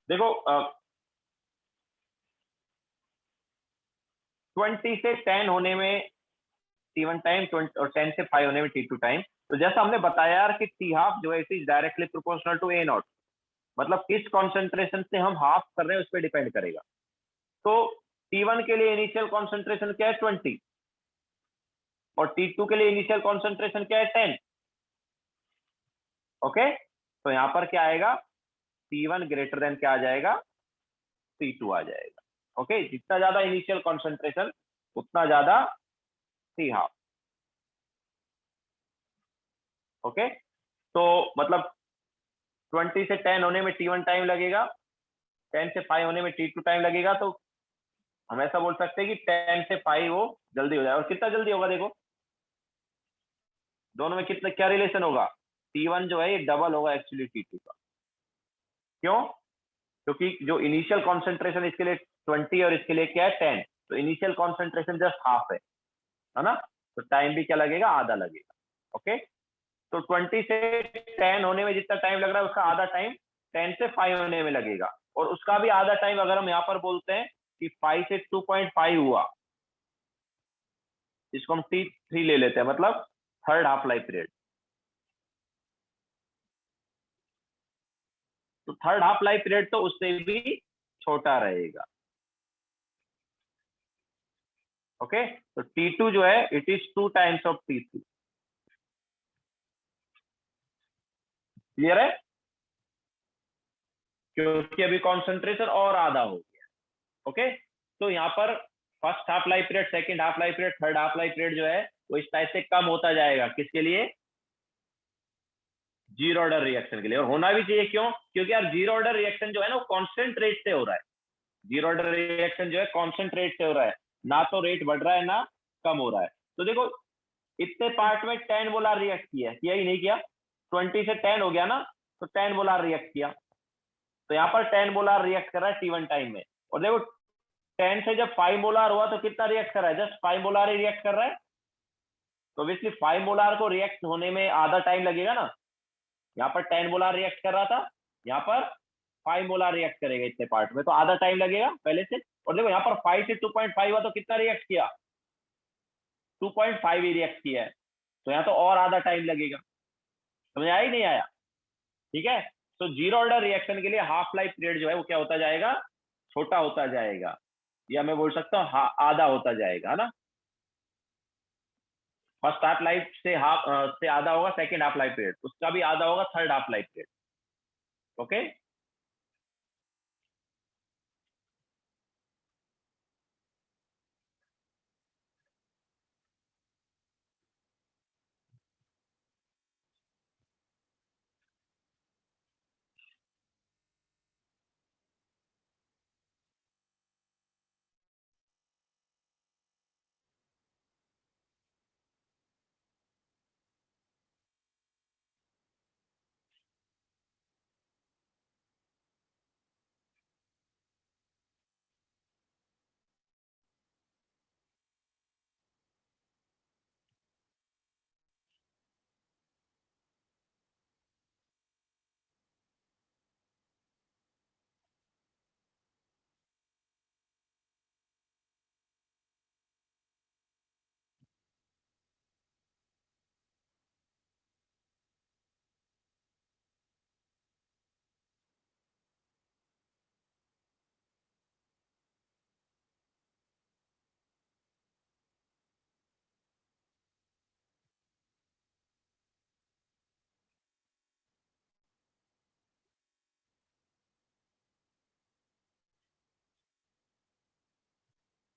Speaker 1: देखो 20 से 10 होने में T1 टाइम, और 10 से 5 होने में T2 टाइम। तो जैसा हमने बताया यार कि टी हाफ जो है it is directly proportional to A0, मतलब किस कॉन्सेंट्रेशन से हम हाफ कर रहे हैं उस पर डिपेंड करेगा। तो T1 के लिए इनिशियल कॉन्सेंट्रेशन क्या है 20, और T2 के लिए इनिशियल कॉन्सेंट्रेशन क्या है 10। ओके, तो यहां पर क्या आएगा, T1 ग्रेटर देन क्या आ जाएगा, T2 आ जाएगा। ओके, जितना ज्यादा इनिशियल कॉन्सेंट्रेशन उतना ज्यादा टी हाफ। ओके, तो मतलब 20 से 10 होने में T1 टाइम लगेगा, 10 से 5 होने में T2 टाइम लगेगा। तो हम ऐसा बोल सकते हैं कि 10 से 5 वो जल्दी हो जाए। और कितना जल्दी होगा देखो, दोनों में कितना क्या रिलेशन होगा, T1 जो है ये डबल होगा एक्चुअली T2 का। क्यों, क्योंकि जो इनिशियल कॉन्सेंट्रेशन इसके लिए 20 और इसके लिए क्या है 10, तो इनिशियल कॉन्सेंट्रेशन जस्ट हाफ है ना। तो टाइम भी क्या लगेगा, आधा लगेगा। ओके, तो 20 से 10 होने में जितना टाइम लग रहा है उसका आधा टाइम 10 से 5 होने में लगेगा, और उसका भी आधा टाइम अगर हम यहाँ पर बोलते हैं कि 5 से 2.5 हुआ, इसको हम T3 ले लेते हैं, मतलब थर्ड हाफ लाइफ पीरियड। तो थर्ड हाफ लाइफ पीरियड तो उससे भी छोटा रहेगा। ओके, तो T2 जो है it is 2 times of T3। Clear है? क्योंकि अभी कॉन्सेंट्रेशन और आधा हो गया। ओके, तो यहाँ पर first half life period, second half life period, third half life period जो है वो इस टाइप से कम होता जाएगा। किसके लिए? जीरो ऑर्डर रिएक्शन के लिए। और होना भी चाहिए, क्यों? क्योंकि यार जीरो ऑर्डर रिएक्शन जो है ना वो कांस्टेंट रेट से हो रहा है। जीरो ऑर्डर रिएक्शन जो है कांस्टेंट रेट से हो रहा है, ना तो रेट बढ़ रहा है ना कम हो रहा है। तो देखो इतने पार्ट में 10 मोलार रिएक्ट किया ही नहीं किया? 20 से 10 हो गया ना, तो 10 मोलार रिएक्ट किया। तो यहाँ पर 10 मोलार रिएक्ट कर रहा है T1 टाइम में। और देखो 10 से जब 5 मोलार हुआ तो कितना रिएक्ट कर रहा है? जस्ट 5 मोलार ही रिएक्ट कर रहा है। तो ऑब्वियसली 5 मोलार को रिएक्ट होने में आधा टाइम लगेगा ना। यहाँ पर 10 मोलार रिएक्ट कर रहा था, यहाँ पर 5 मोलार रिएक्ट करेगा इतने पार्ट में, तो आधा टाइम लगेगा पहले से। और देखो यहाँ पर 5 से 2.5 हुआ तो कितना रिएक्ट किया? 2.5 ही रिएक्ट किया है। तो यहाँ तो और आधा टाइम लगेगा। समझ आया ही नहीं आया? ठीक है, तो जीरो ऑर्डर रिएक्शन के लिए हाफ लाइफ पीरियड जो है वो क्या होता जाएगा? छोटा होता जाएगा, या मैं बोल सकता हूँ आधा होता जाएगा, है ना। फर्स्ट हाफ लाइफ से से आधा होगा सेकंड हाफ लाइफ पीरियड, उसका भी आधा होगा third half life period. Okay,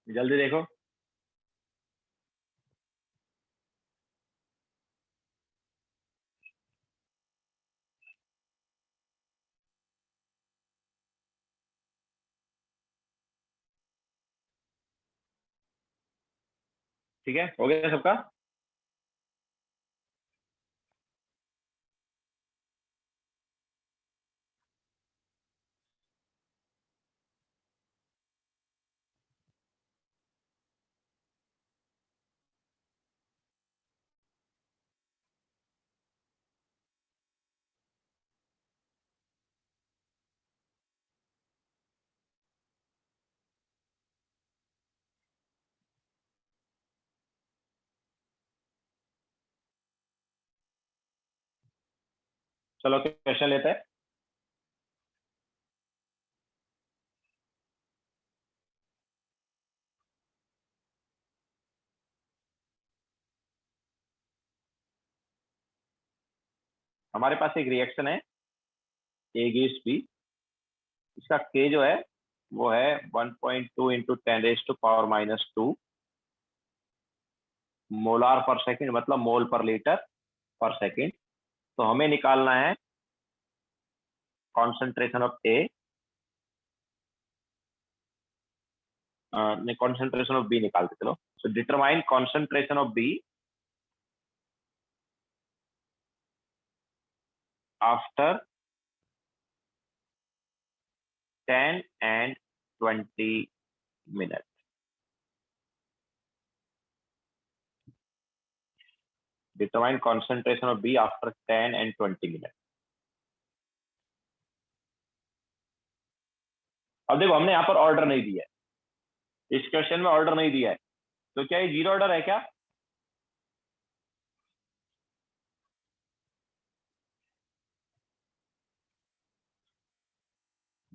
Speaker 1: जल्दी देखो। ठीक है, हो गया सबका? चलो क्वेश्चन लेते हैं। हमारे पास एक रिएक्शन है A गिव्स B। इसका K जो है वो है 1.2 इंटू 10⁻⁻² मोलार पर सेकंड, मतलब मोल पर लीटर पर सेकंड। तो हमें निकालना है कॉन्सेंट्रेशन ऑफ A, नहीं कॉन्सेंट्रेशन ऑफ B निकालते चलो। So determine concentration of B after 10 and 20 minutes। Determine concentration of B after 10 and 20 minutes। अब देखो हमने यहाँ पर ऑर्डर नहीं दिया है, इस क्वेश्चन में ऑर्डर नहीं दिया है, तो क्या ये जीरो ऑर्डर है क्या?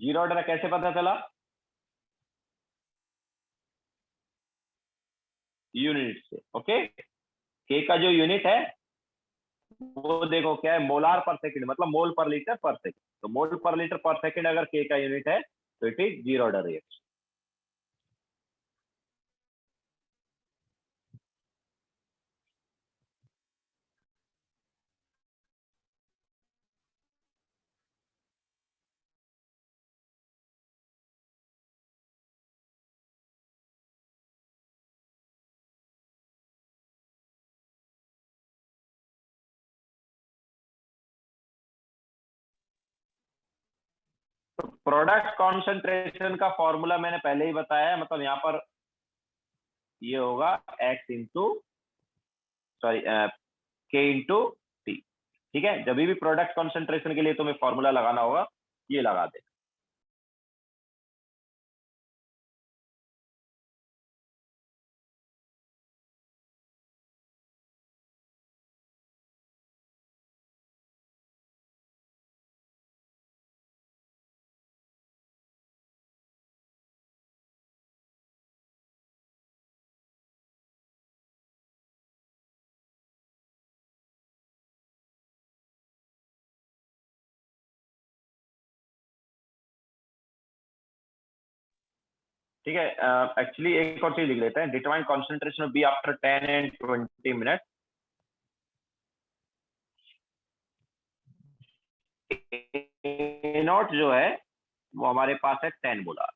Speaker 1: जीरो ऑर्डर कैसे पता चला? यूनिट से। ओके, के का जो यूनिट है वो देखो क्या है, मोलार पर सेकंड, मतलब मोल पर लीटर पर सेकंड। तो मोल पर लीटर पर सेकंड अगर के का यूनिट है तो it is zero order reaction. तो प्रोडक्ट कॉन्सेंट्रेशन का फॉर्मूला मैंने पहले ही बताया है, मतलब यहाँ पर ये होगा एक्स इंटू, सॉरी, के इंटू टी। ठीक है, जब भी प्रोडक्ट कॉन्सेंट्रेशन के लिए तुम्हें फॉर्मूला लगाना होगा ये लगा दे। ठीक है, एक्चुअली एक और चीज लिख लेते हैं, determine concentration B after 10 and 20 minute. A not जो है वो हमारे पास है 10 मोलार।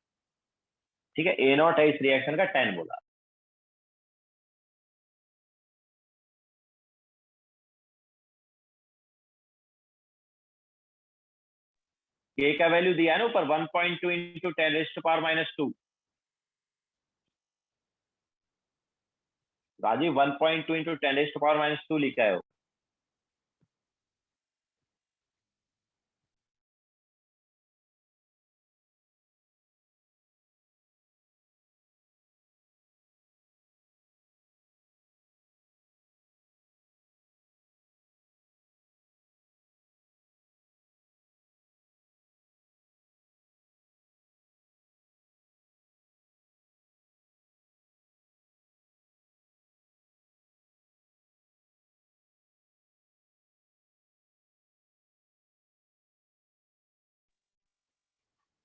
Speaker 1: ठीक है, ए नॉट है इस रिएक्शन का 10 मोलार। के का वैल्यू दिया है ना ऊपर, 1.2 इंटू 10⁻⁻²। राजीव 1.2 इंटू 10⁻⁻² लिखा है वो।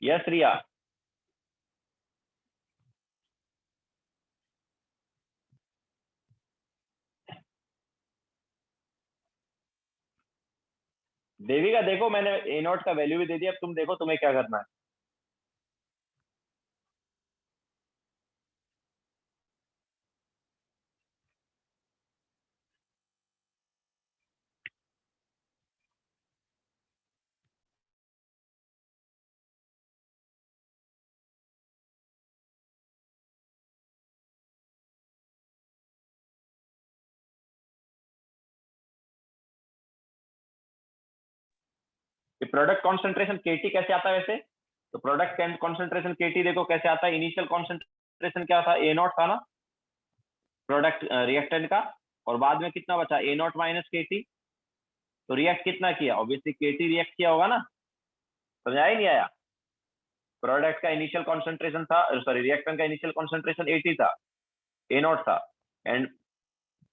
Speaker 1: यस रिया। देवी का देखो, मैंने ए नॉट का वैल्यू भी दे दिया, अब तुम देखो तुम्हें क्या करना है। कि प्रोडक्ट कॉन्सेंट्रेशन केटी कैसे आता है वैसे? तो प्रोडक्ट कॉन्सेंट्रेशन केटी देखो कैसे आता है। इनिशियल कॉन्सेंट्रेशन क्या था, ए नॉट था ना प्रोडक्ट रिएक्टेंट का, और बाद में कितना बचा, ए नॉट माइनस के टी। तो रिएक्ट कितना किया, ऑब्वियसली के टी रिएक्ट किया होगा ना। समझ ही नहीं आया? प्रोडक्ट का इनिशियल कॉन्सेंट्रेशन था, सॉरी रिएक्टेंट का इनिशियल कॉन्सेंट्रेशन 80 था, ए नॉट था, एंड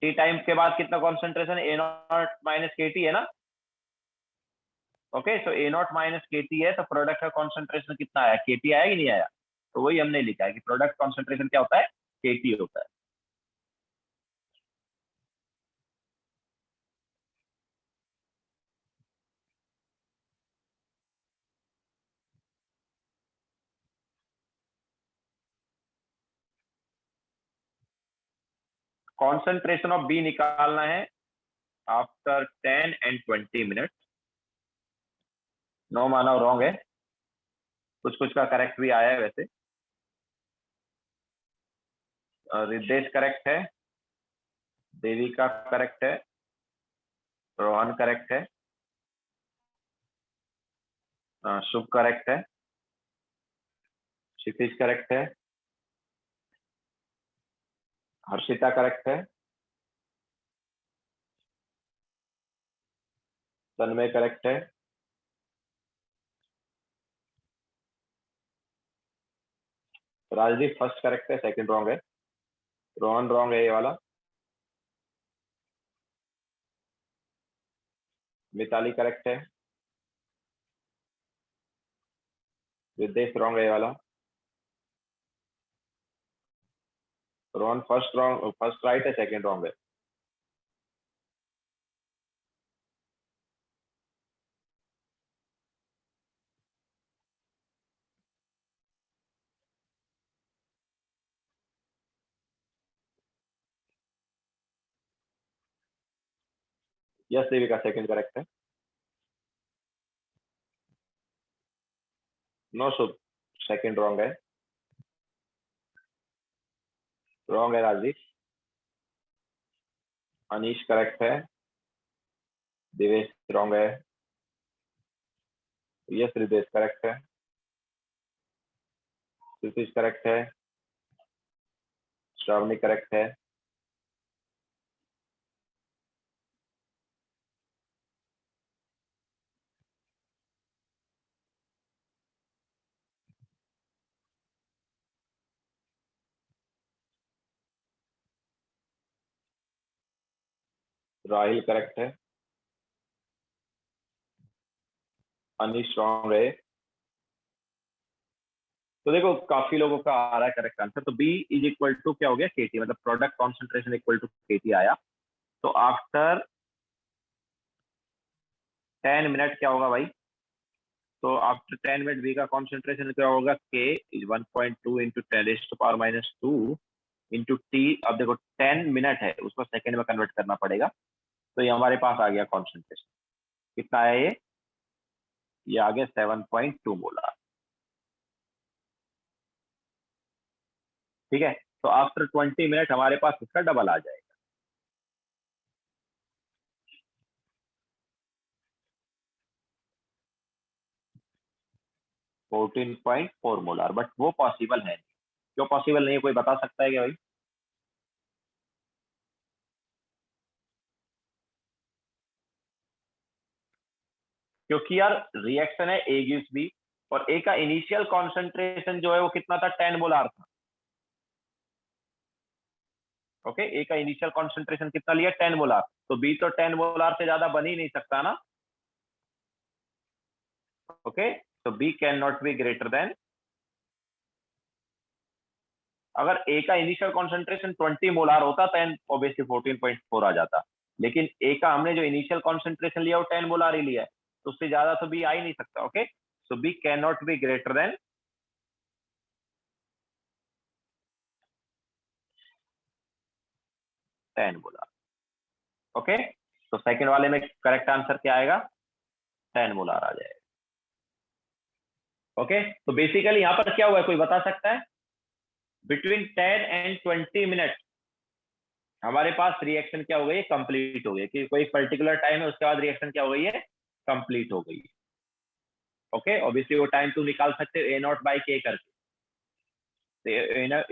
Speaker 1: टी टाइम के बाद कितना कॉन्सेंट्रेशन है, ए नॉट माइनस के टी है ना। Okay, so A not minus K T है, तो प्रोडक्ट का कॉन्सेंट्रेशन कितना आया, के टी आया कि नहीं आया? तो वही हमने लिखा है कि प्रोडक्ट कॉन्सेंट्रेशन क्या होता है, के टी होता है। कॉन्सेंट्रेशन ऑफ बी निकालना है after 10 and 20 minute. No Manav wrong है, कुछ कुछ का करेक्ट भी आया है वैसे। रिद्धेश करेक्ट है, देवी का करेक्ट है, रोहन करेक्ट है, शुभ करेक्ट है, क्षितिज करेक्ट है, हर्षिता करेक्ट है, तन्मय करेक्ट है, राजदीप फर्स्ट करेक्ट है, सेकंड रॉन्ग है। रोहन रॉन्ग है ये वाला। मिताली करेक्ट है। विदेश रॉन्ग है ये वाला। Rohan first wrong, first right है, सेकंड रॉन्ग है। यस देविका सेकंड करेक्ट है। नो शुभ सेकंड रॉन्ग है। रॉन्ग है राजदीप। अनीश करेक्ट है। दिवेश रॉन्ग है। यस रिदेश करेक्ट है। सतीश करेक्ट है। श्रावणी करेक्ट है। राहिल करेक्ट है। अनीश रॉन्ग है। तो देखो काफी लोगों का आ रहा है करेक्ट आंसर। तो बी इज इक्वल टू क्या हो गया, केटी, मतलब प्रोडक्ट कॉन्सेंट्रेशन इक्वल टू केटी आया। तो आफ्टर 10 मिनट क्या होगा भाई? तो आफ्टर 10 मिनट बी का कॉन्सेंट्रेशन क्या होगा? के इज 1.2 इंटू 10⁻⁻² इंटू टी। अब देखो 10 मिनट है, उसको सेकंड में कन्वर्ट करना पड़ेगा। तो ये हमारे पास आ गया कॉन्सेंट्रेशन। कितना है ये आ गया 7.2 मोलार। ठीक है। तो आफ्टर 20 मिनट हमारे पास इसका डबल आ जाएगा। 14.4 मोलार। बट वो पॉसिबल है। क्यों पॉसिबल नहीं है, कोई बता सकता है क्या भाई? क्योंकि यार रिएक्शन है ए गिव्स बी, और ए का इनिशियल कॉन्सेंट्रेशन जो है वो कितना था? 10 मोलार था। ओके, ए का इनिशियल कॉन्सेंट्रेशन कितना लिया? 10 मोलार। तो बी तो 10 मोलार से ज्यादा बन ही नहीं सकता ना। ओके, तो B can not be greater than, अगर ए का इनिशियल कॉन्सेंट्रेशन 20 मोलार होता तो ऑब्वियसली 14.4 आ जाता। लेकिन ए का हमने जो इनिशियल कॉन्सेंट्रेशन लिया वो 10 मोलार ही लिया है, तो उससे ज्यादा तो बी आ ही नहीं सकता। Okay, so B can not be greater than 10 molar. Okay, तो सेकंड वाले में करेक्ट आंसर क्या आएगा? 10 मोलार आ जाएगा। ओके, तो बेसिकली यहां पर क्या हुआ है, कोई बता सकता है? बिटवीन 10 एंड 20 मिनट हमारे पास रिएक्शन क्या हो गई है? कंप्लीट हो गई। कि कोई पर्टिकुलर टाइम है, उसके बाद रिएक्शन क्या हो गई है? कंप्लीट हो गई है। ओके, ऑब्वियसली वो टाइम तुम निकाल सकते हो ए नॉट बाई के करके।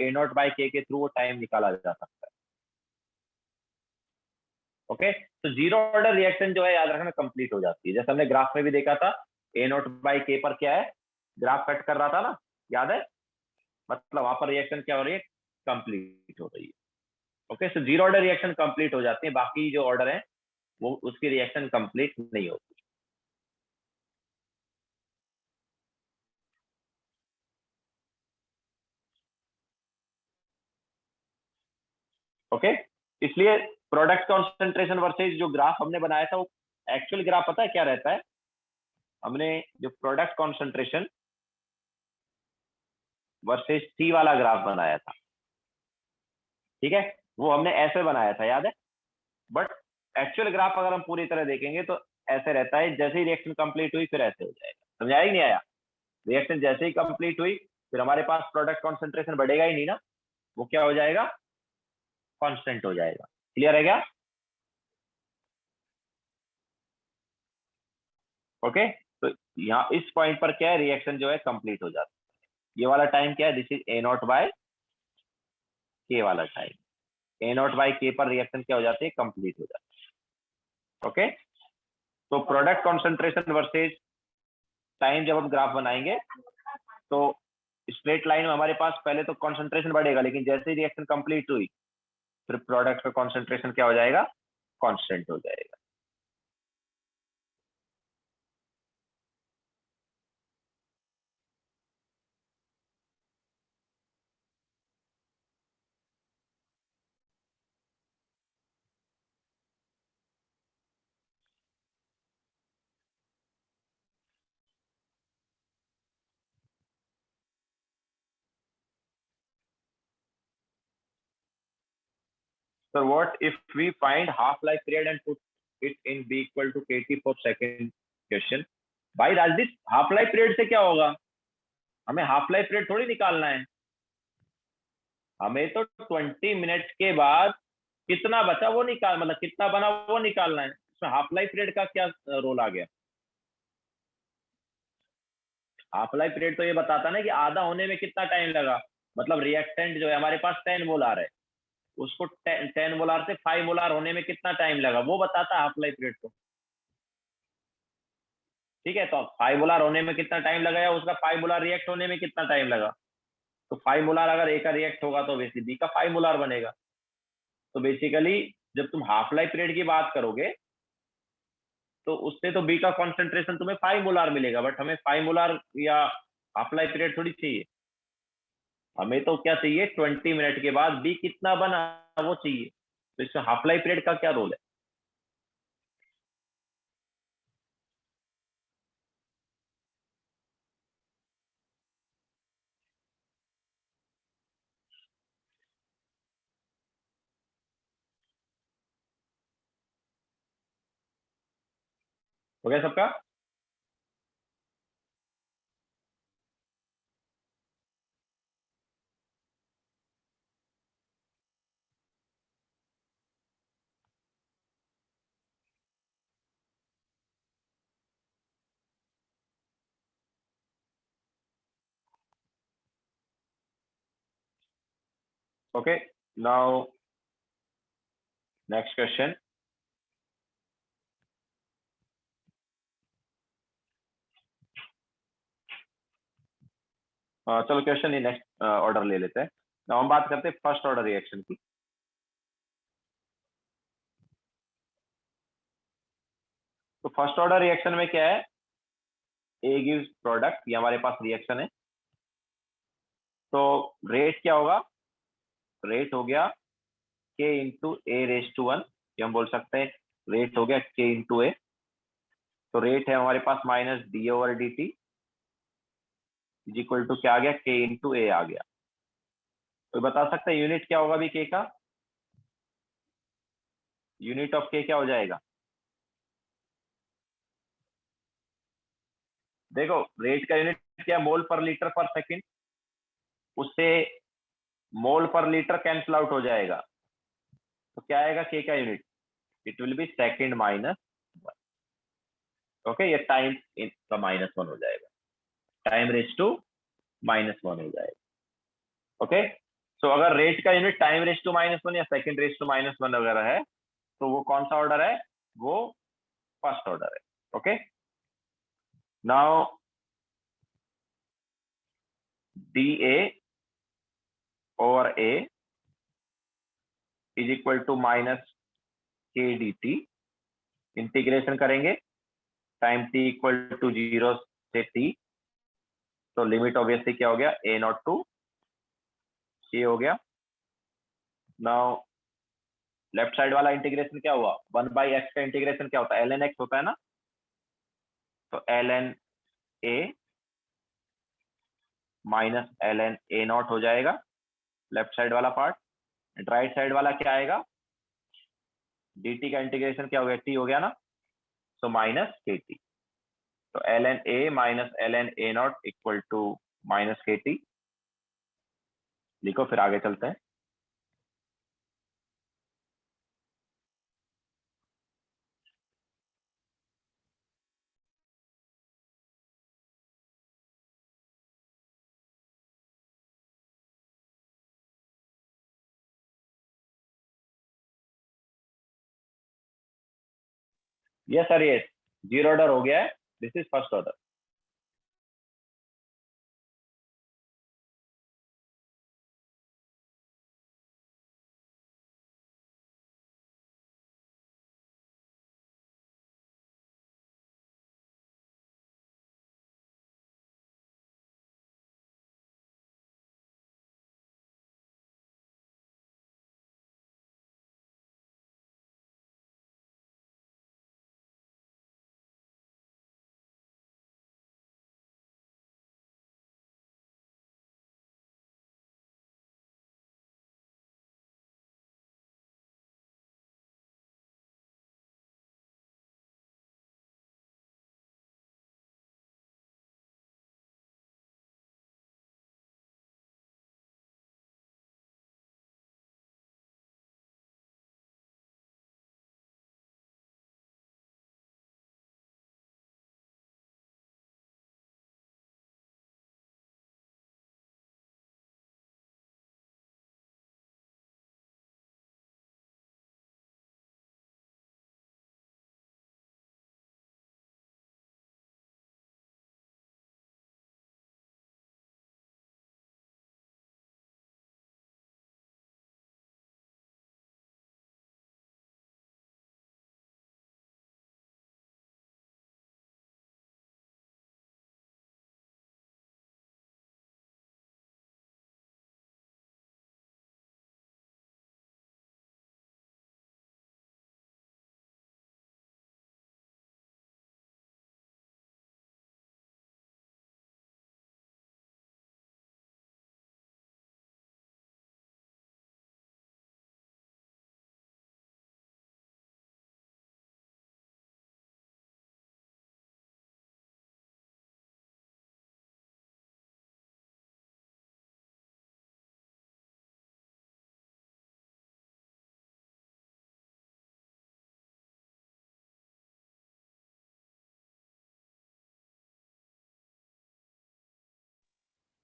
Speaker 1: ए नॉट बाई के थ्रू वो टाइम निकाला जा सकता है। ओके, तो जीरो ऑर्डर रिएक्शन जो है याद रखना कंप्लीट हो जाती है। जैसे हमने ग्राफ में भी देखा था, ए नॉट बाई के पर क्या है, ग्राफ कट कर रहा था ना, याद है? मतलब वहां पर रिएक्शन क्या हो रही है? कंप्लीट हो रही है। Okay, so zero order reaction complete हो जाती है, बाकी जो ऑर्डर है वो उसकी रिएक्शन कंप्लीट नहीं होती। ओके, इसलिए प्रोडक्ट कॉन्सेंट्रेशन वर्सेज जो ग्राफ हमने बनाया था, वो एक्चुअल ग्राफ पता है क्या रहता है? हमने जो प्रोडक्ट कॉन्सेंट्रेशन वर्सेज टी वाला ग्राफ बनाया था, ठीक है, वो हमने ऐसे बनाया था, याद है? बट एक्चुअल ग्राफ अगर हम पूरी तरह देखेंगे तो ऐसे रहता है, जैसे ही रिएक्शन कंप्लीट हुई फिर ऐसे हो जाएगा। समझाया ही नहीं आया? रिएक्शन जैसे ही कंप्लीट हुई फिर हमारे पास प्रोडक्ट कॉन्सेंट्रेशन बढ़ेगा ही नहीं ना, वो क्या हो जाएगा? कांस्टेंट हो जाएगा। क्लियर है क्या? ओके, तो यहाँ इस पॉइंट पर क्या है, रिएक्शन जो है कंप्लीट हो जाता है। ये वाला टाइम क्या है? This is A not by K वाला टाइम। ए नॉट बाय के पर रिएक्शन क्या हो जाती है? कंप्लीट हो जाती है। ओके, तो प्रोडक्ट कॉन्सेंट्रेशन वर्सेज टाइम जब हम ग्राफ बनाएंगे तो स्ट्रेट लाइन में हमारे पास पहले तो कॉन्सेंट्रेशन बढ़ेगा, लेकिन जैसे ही रिएक्शन कंप्लीट हुई फिर प्रोडक्ट का कॉन्सेंट्रेशन क्या हो जाएगा, कांस्टेंट हो जाएगा। So what if we find half life period and put it in b equal to kT for second question? भाई राजदीप, हाफ लाइफ पीरियड से क्या होगा? हमें हाफ लाइफ पीरियड थोड़ी निकालना है, हमें तो 20 मिनट के बाद कितना बचा वो निकाल, मतलब कितना बना वो निकालना है। इसमें हाफ लाइफ पीरियड का क्या रोल आ गया? हाफ लाइफ पीरियड तो ये बताता ना कि आधा होने में कितना टाइम लगा। मतलब रिएक्टेंट जो है हमारे पास 10 मोलार है, उसको 10 मोलार से 5 मोलार होने में कितना टाइम लगा वो बताता है हाफ लाइफ पीरियड को। ठीक है, तो 5 मोलार होने में कितना टाइम लगा या उसका 5 मोलार रिएक्ट होने में कितना टाइम लगा। तो 5 मोलार अगर ए का रिएक्ट होगा तो बेसिकली बी का 5 मोलार बनेगा। तो बेसिकली जब तुम हाफ लाइफ पीरियड की बात करोगे तो उससे तो बी का कॉन्सेंट्रेशन तुम्हें 5 मोलार मिलेगा, बट हमें 5 मोलार या हाफ लाइफ पीरियड थोड़ी चाहिए। हमें तो क्या चाहिए, 20 मिनट के बाद बी कितना बना वो चाहिए। तो इसमें हाफ लाइफ पीरियड का क्या रोल है? हो गया सबका? Okay, now next question. चलो क्वेश्चन ही नेक्स्ट ऑर्डर ले लेते हैं। now हम बात करते हैं फर्स्ट ऑर्डर रिएक्शन की। तो फर्स्ट ऑर्डर रिएक्शन में क्या है, ए गिव्स प्रोडक्ट, ये हमारे पास रिएक्शन है। तो रेट क्या होगा, रेट हो गया K into A raise to one, ये हम बोल सकते हैं रेट हो गया के इंटू ए। तो रेट है हमारे पास minus D over D T is equal to क्या आ गया, के इंटू ए आ गया। तो बता सकते हैं यूनिट क्या होगा भी के का, यूनिट ऑफ के क्या हो जाएगा? देखो रेट का यूनिट क्या, मोल पर लीटर पर सेकंड, उससे मोल पर लीटर कैंसिल आउट हो जाएगा। तो क्या आएगा के का unit, it will be second minus one. Okay, ये टाइम का माइनस वन हो जाएगा, time raise to minus one हो जाएगा। ओके, सो अगर रेट का unit time raise to minus one या second raise to minus one वगैरह है तो वो कौन सा ऑर्डर है, वो फर्स्ट ऑर्डर है। Okay, now D A over A is equal to minus K D T, integration करेंगे टाइम टी इक्वल टू 0 से टी। तो लिमिट ऑब्वियसली क्या हो गया, ए नॉट टू ये हो गया। नाउ लेफ्ट साइड वाला इंटीग्रेशन क्या हुआ, 1/x का इंटीग्रेशन क्या होता है, ln x होता है ना। तो ln a minus ln a not हो जाएगा लेफ्ट साइड वाला पार्ट। राइट साइड वाला क्या आएगा, dt का इंटीग्रेशन क्या हो गया, t हो गया ना, तो माइनस के टी। तो ln a minus ln a not equal to minus K T लिखो, फिर आगे चलते हैं। यस सर, ये जीरो ऑर्डर हो गया है, this is first order.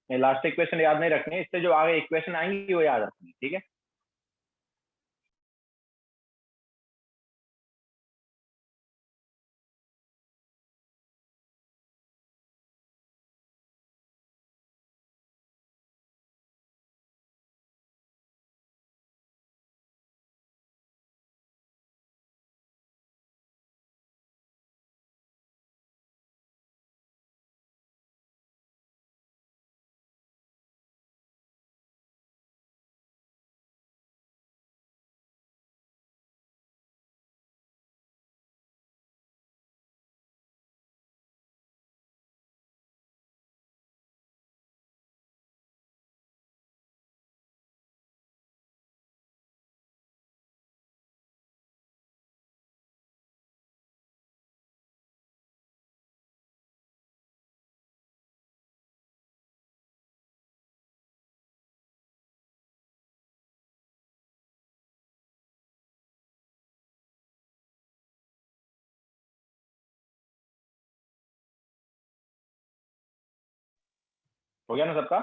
Speaker 1: Last equation याद नहीं रखनी है, इससे जो आगे इक्वेशन आएंगी वो याद रखनी है, ठीक है। हो गया ना सबका?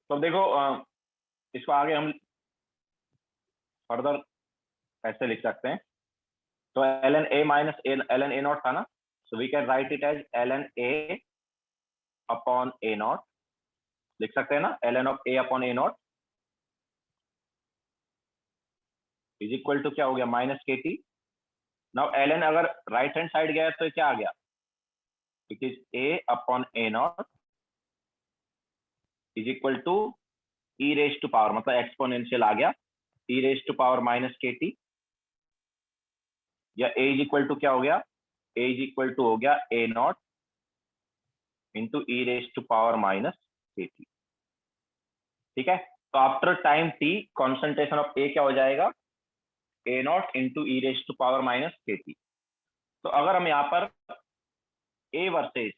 Speaker 1: तो अब देखो इसको आगे हम फर्दर ऐसे लिख सकते हैं। तो L N A minus L N A not था ना, so we can write it as L N A upon A not, लिख सकते हैं ना, L N of A upon A not is equal to क्या हो गया, minus K T. Now L N अगर राइट हैंड साइड गया तो ये क्या आ गया, it is A upon A not is equal to E raise to power, मतलब एक्सपोनेंशियल आ गया, ई raise to power minus K T, या ए इज इक्वल टू क्या हो गया, ए इज इक्वल टू हो गया A naught into E raise to power minus K T, ठीक है। तो after time T concentration of A क्या हो जाएगा, A naught into E raise to power minus K T. तो अगर हम यहाँ पर ए वर्सेस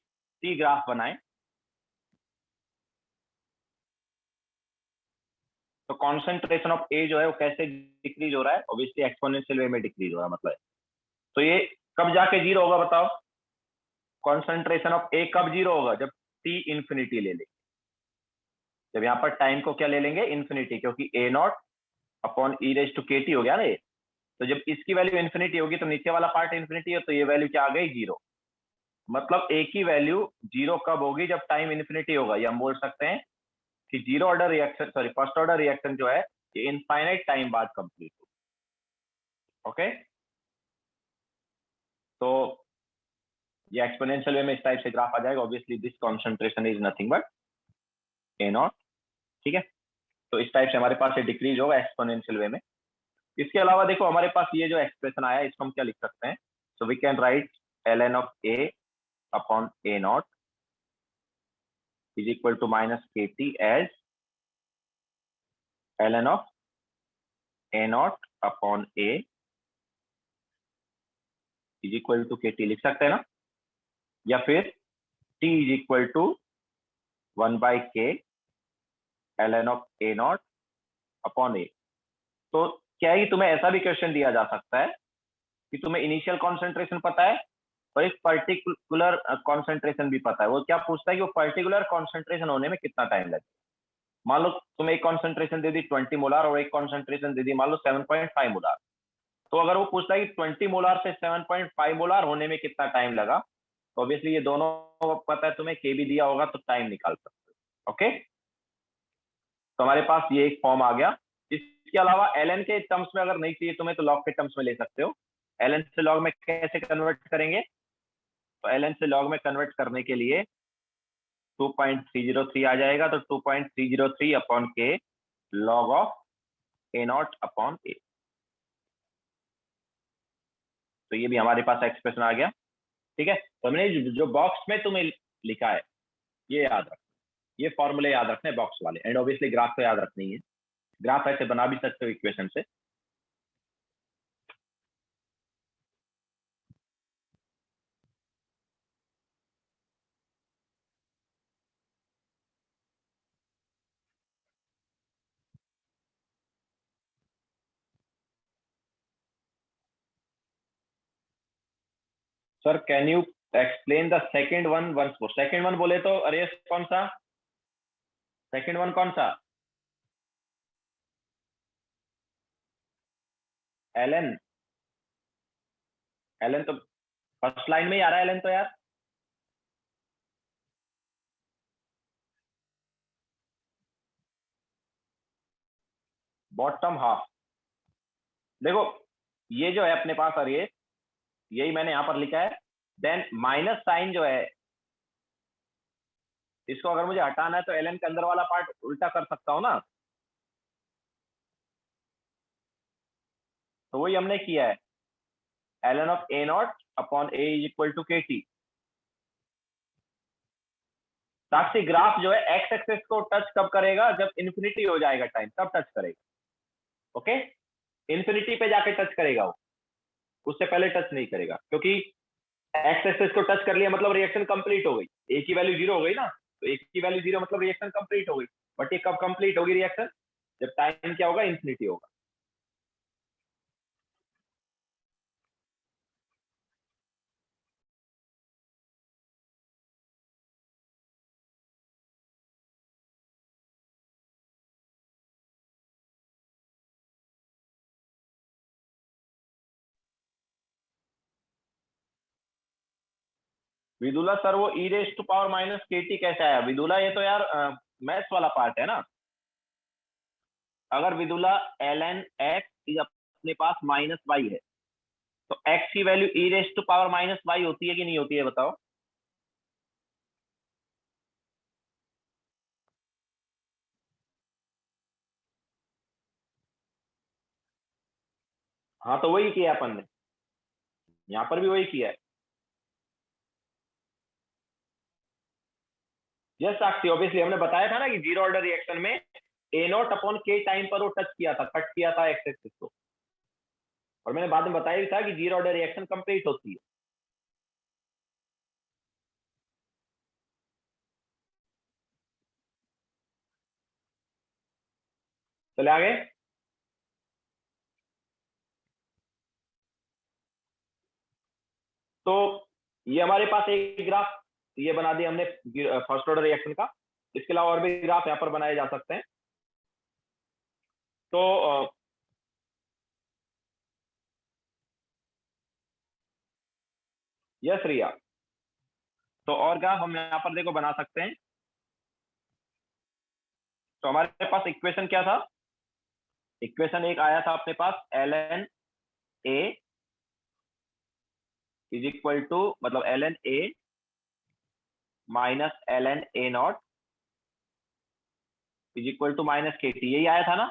Speaker 1: टी ग्राफ बनाएं तो कॉन्सेंट्रेशन ऑफ ए जो है वो कैसे डिक्रीज हो रहा है, ऑब्वियसली एक्सपोनेंशियल वे में डिक्रीज हो रहा है, मतलब। तो ये कब जाके जीरो होगा बताओ, कॉन्सेंट्रेशन ऑफ ए कब जीरो होगा, जब टी इंफिनिटी ले लेंगे, जब यहाँ पर टाइम को क्या ले लेंगे, इंफिनिटी, क्योंकि A not upon E raise to K T हो गया ना ये। तो जब इसकी वैल्यू इंफिनिटी होगी तो नीचे वाला पार्ट इंफिनिटी है, तो ये वैल्यू क्या आ गई, जीरो। मतलब ए की वैल्यू जीरो कब होगी, जब टाइम इंफिनिटी होगा। ये हम बोल सकते हैं कि zero order reaction, sorry first order reaction जो है ये इनफाइनाइट टाइम बाद कंप्लीट हो। ओके, तो ये एक्सपोनेंशियल वे में इस टाइप से ग्राफ आ जाएगा। Obviously this concentration is nothing but A not, ठीक है। तो इस टाइप से हमारे पास ये डिक्रीज होगा एक्सपोनेंशियल वे में। इसके अलावा देखो हमारे पास ये जो एक्सप्रेशन आया है इसको हम क्या लिख सकते हैं, so we can write L N of A upon A not is equal to minus K T as L N of A not upon A is equal to K T, लिख सकते हैं ना, या फिर T is equal to 1/k L N of A not upon A. तो क्या है कि तुम्हें ऐसा भी क्वेश्चन दिया जा सकता है कि तुम्हें इनिशियल कॉन्सेंट्रेशन पता है और एक पर्टिकुलर कॉन्सेंट्रेशन भी पता है। वो क्या पूछता है कि वो पर्टिकुलर कॉन्सेंट्रेशन होने में कितना टाइम लगेगा। मान लो तुम्हें एक कॉन्सेंट्रेशन दे दी 20 मोलार और एक कॉन्सेंट्रेशन दे दी मान लो 7.5 मोलार। तो अगर वो पूछता है कि 20 मोलार से 7.5 मोलार होने में कितना टाइम लगा, तो ऑब्वियसली ये दोनों पता है तुम्हें, के भी दिया होगा तो टाइम निकाल सकते हो। ओके, तो हमारे पास ये एक फॉर्म आ गया। इसके अलावा एल के टर्म्स में अगर नहीं चाहिए तुम्हें तो लॉग के टर्म्स में ले सकते हो। एल से लॉग में कैसे कन्वर्ट करेंगे, तो एल से लॉग में कन्वर्ट करने के लिए 2.303 आ जाएगा, तो 2.303 upon K log of A not upon A. तो ये भी हमारे पास एक्सप्रेशन आ गया, ठीक है। तो हमने जो बॉक्स में तुम्हें लिखा है ये याद रख, ये फॉर्मूले याद रखने बॉक्स वाले, एंड ऑब्वियसली ग्राफ तो याद रखनी है। ग्राफ ऐसे बना भी सकते हो इक्वेशन से। Sir can you explain the second one once more. Second one बोले तो अरे कौन सा सेकेंड वन कौन सा? एलन। एलन तो फर्स्ट लाइन में ही आ रहा है एलन तो यार। Bottom half. देखो ये जो है अपने पास, और ये यही मैंने यहां पर लिखा है। देन माइनस साइन जो है, इसको अगर मुझे हटाना है तो एलन के अंदर वाला पार्ट उल्टा कर सकता हूं ना। तो वही हमने किया है। L N of A not upon A is equal to K T. Sakshi graph जो है एक्स एक्सिस को टच कब करेगा? जब इन्फिनिटी हो जाएगा टाइम, तब टच करेगा। ओके, इन्फिनिटी पे जाके टच करेगा वो, उससे पहले टच नहीं करेगा, क्योंकि एक्स एक्सिस को टच कर लिया मतलब रिएक्शन कंप्लीट हो गई। ए की वैल्यू 0 हो गई ना, तो ए की वैल्यू 0 मतलब रिएक्शन कंप्लीट हो गई। बट ये कब कंप्लीट होगी रिएक्शन? जब टाइम क्या होगा? इन्फिनिटी होगा। विदुला सर वो ई raise to power minus K T कैसे आया? विदुला ये तो यार मैथ्स वाला पार्ट है ना। अगर Vidula L N X is अपने पास माइनस वाई है, तो एक्स की value E raise to power minus Y होती है कि नहीं होती है बताओ? हाँ तो वही किया अपन ने, यहाँ पर भी वही किया है। यस साक्षी, ऑब्वियसली हमने बताया था ना कि जीरो ऑर्डर रिएक्शन में ए नॉट अपॉन के टाइम पर वो टच किया था, कट किया था एक्स एक्सिस को। और मैंने बाद में बताया भी था कि जीरो ऑर्डर रिएक्शन कंप्लीट होती है। चले आगे। तो ये हमारे पास एक ग्राफ ये बना दिया हमने फर्स्ट ऑर्डर रिएक्शन का। इसके अलावा और भी ग्राफ यहाँ पर बनाए जा सकते हैं। तो यस रिया, तो और ग्राफ हम यहाँ पर देखो बना सकते हैं। तो हमारे पास इक्वेशन क्या था? इक्वेशन एक आया था अपने पास, L N A is equal to, मतलब L N A minus L N A not is equal to minus K T, यही आया था ना।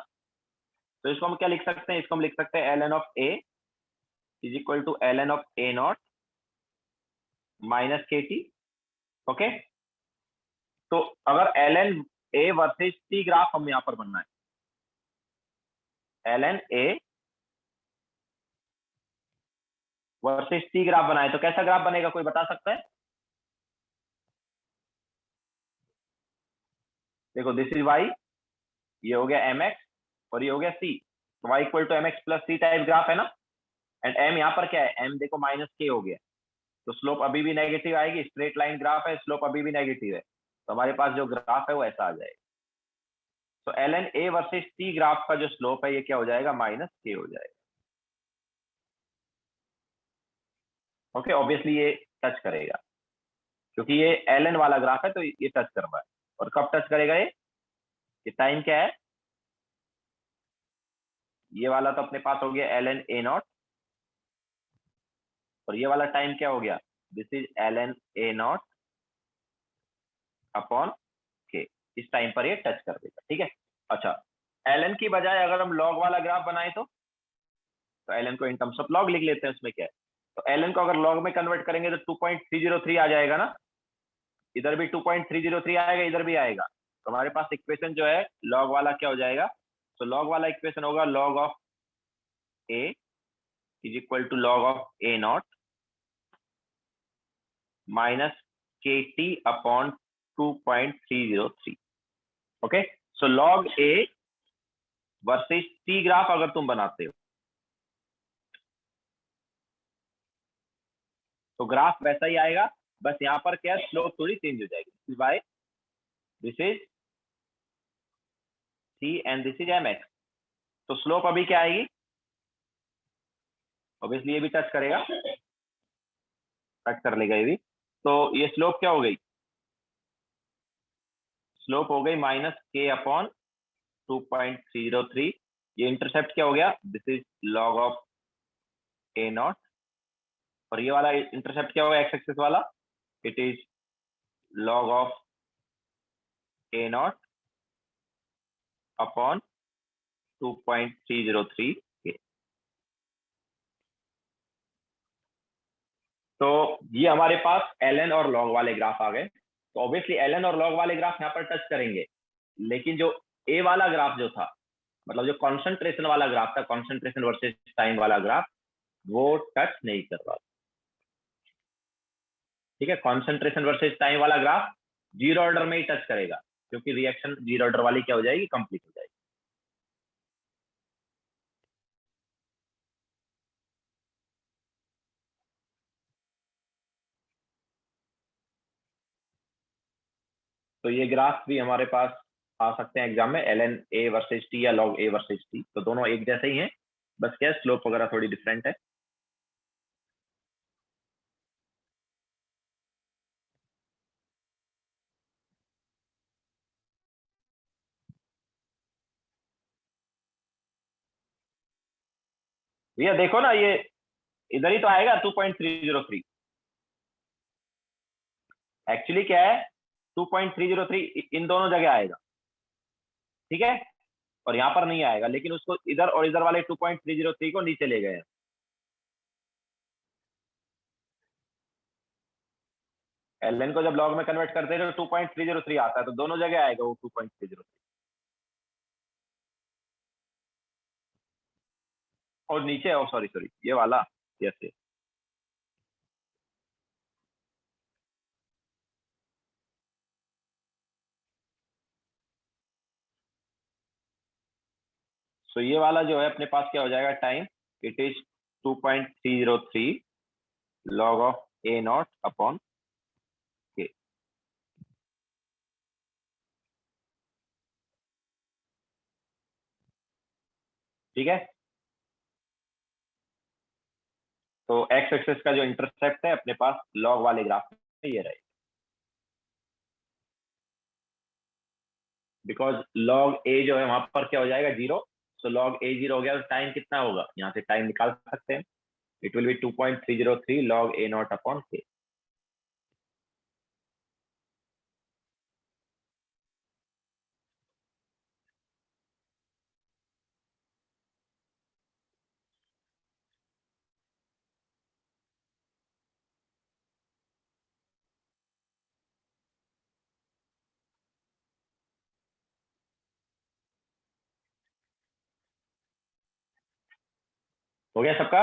Speaker 1: तो इसको हम क्या लिख सकते हैं? इसको हम लिख सकते हैं L N of A is equal to L N of A not minus K T. Okay, तो अगर L N A versus T graph हम यहां पर बनना है, L N A versus T graph बनाए, तो कैसा ग्राफ बनेगा कोई बता सकता है? देखो दिस इज वाई, ये हो गया एम एक्स और ये हो गया सी। तो Y equal to M X plus C type graph है ना। एंड एम यहाँ पर क्या है? एम देखो माइनस के हो गया, तो स्लोप अभी भी नेगेटिव आएगी। स्ट्रेट लाइन ग्राफ है, स्लोप अभी भी नेगेटिव है, तो हमारे पास जो ग्राफ है वो ऐसा आ जाएगा। तो L N A versus T graph का जो स्लोप है ये क्या हो जाएगा? माइनस के हो जाएगा। ओके, ऑब्वियसली ये टच करेगा, क्योंकि ये एल एन वाला ग्राफ है, तो ये टच कर रहा है। और कब टच करेगा ये टाइम क्या है? ये वाला तो अपने पास हो गया एल एन ए नॉट, और ये वाला टाइम क्या हो गया? This is L N A not upon K. इस टाइम पर ये टच कर देगा, ठीक है। अच्छा, एल एन की बजाय अगर हम लॉग वाला ग्राफ बनाए तो एल एन को इन टर्म्स ऑफ लॉग लिख लेते हैं, उसमें क्या है। तो एल एन को अगर लॉग में कन्वर्ट करेंगे तो 2.303 आ जाएगा ना। इधर भी 2.303 आएगा, इधर भी आएगा। तो हमारे पास इक्वेशन जो है लॉग वाला क्या हो जाएगा? तो लॉग वाला इक्वेशन होगा log of A is equal to log of A not minus K T upon 2.303। Okay, so log A versus T graph अगर तुम बनाते हो, तो ग्राफ वैसा ही आएगा, बस यहाँ पर क्या स्लोप थोड़ी चेंज हो जाएगी, by this is C and this is M X. तो स्लोप अभी क्या आएगी, ऑब्वियसली ये भी टच करेगा, टच कर लेगा ये भी। तो ये स्लोप क्या हो गई, स्लोप हो गई -k/2.303। ये इंटरसेप्ट क्या हो गया, this is log of A not. और ये वाला इंटरसेप्ट क्या होगा, एक्स एक्सिस वाला, it is log of A not upon 2.303 के। तो ये हमारे पास ln और log वाले ग्राफ आ गए। तो ऑब्वियसली ln और log वाले ग्राफ यहाँ पर टच करेंगे, लेकिन जो ए वाला ग्राफ जो था, मतलब जो कॉन्सेंट्रेशन वाला ग्राफ था, कॉन्सेंट्रेशन वर्सेस टाइम वाला ग्राफ, वो टच नहीं कर रहा। ठीक है, कॉन्सेंट्रेशन वर्सेस टाइम वाला ग्राफ जीरो ऑर्डर में ही टच करेगा, क्योंकि रिएक्शन जीरो ऑर्डर वाली क्या हो जाएगी, कंप्लीट हो जाएगी। तो ये ग्राफ भी हमारे पास आ सकते हैं एग्जाम में, ln a वर्सेस t या log a वर्सेस t, तो दोनों एक जैसे ही हैं, बस क्या स्लोप वगैरह थोड़ी डिफरेंट है। भैया देखो ना, ये इधर ही तो आएगा 2.303। एक्चुअली क्या है, 2.303 इन दोनों जगह आएगा, ठीक है, और यहाँ पर नहीं आएगा, लेकिन उसको इधर और इधर वाले 2.303 को नीचे ले गए हैं। ln को जब लॉग में कन्वर्ट करते हैं तो 2.303 आता है, तो दोनों जगह आएगा वो 2.303। और नीचे, ओ सॉरी सॉरी, ये वाला, यस यस। सो ये वाला जो है अपने पास क्या हो जाएगा, time, it is 2.303 log of A not upon के। ठीक है, तो एक्स एक्सिस का जो इंटरसेप्ट है अपने पास लॉग वाले ग्राफ में ये रहेगा, बिकॉज लॉग ए जो है वहां पर क्या हो जाएगा, जीरो। सो लॉग ए जीरो हो गया, तो टाइम कितना होगा, यहाँ से टाइम निकाल सकते हैं, it will B 2.303 log A not upon के। हो गया सबका।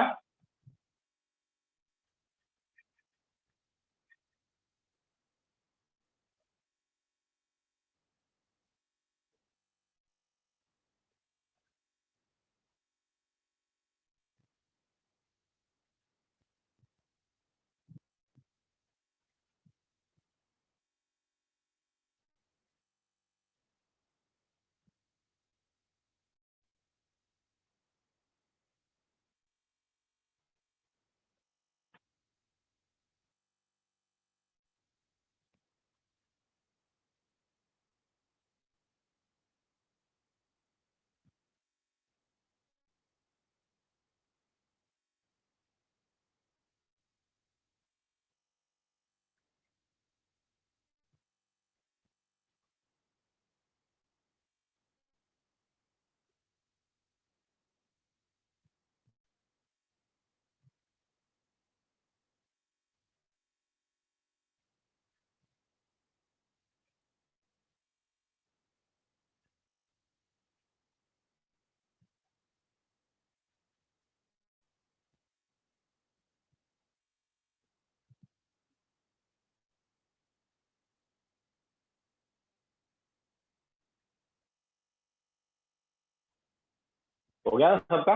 Speaker 1: हो गया सबका।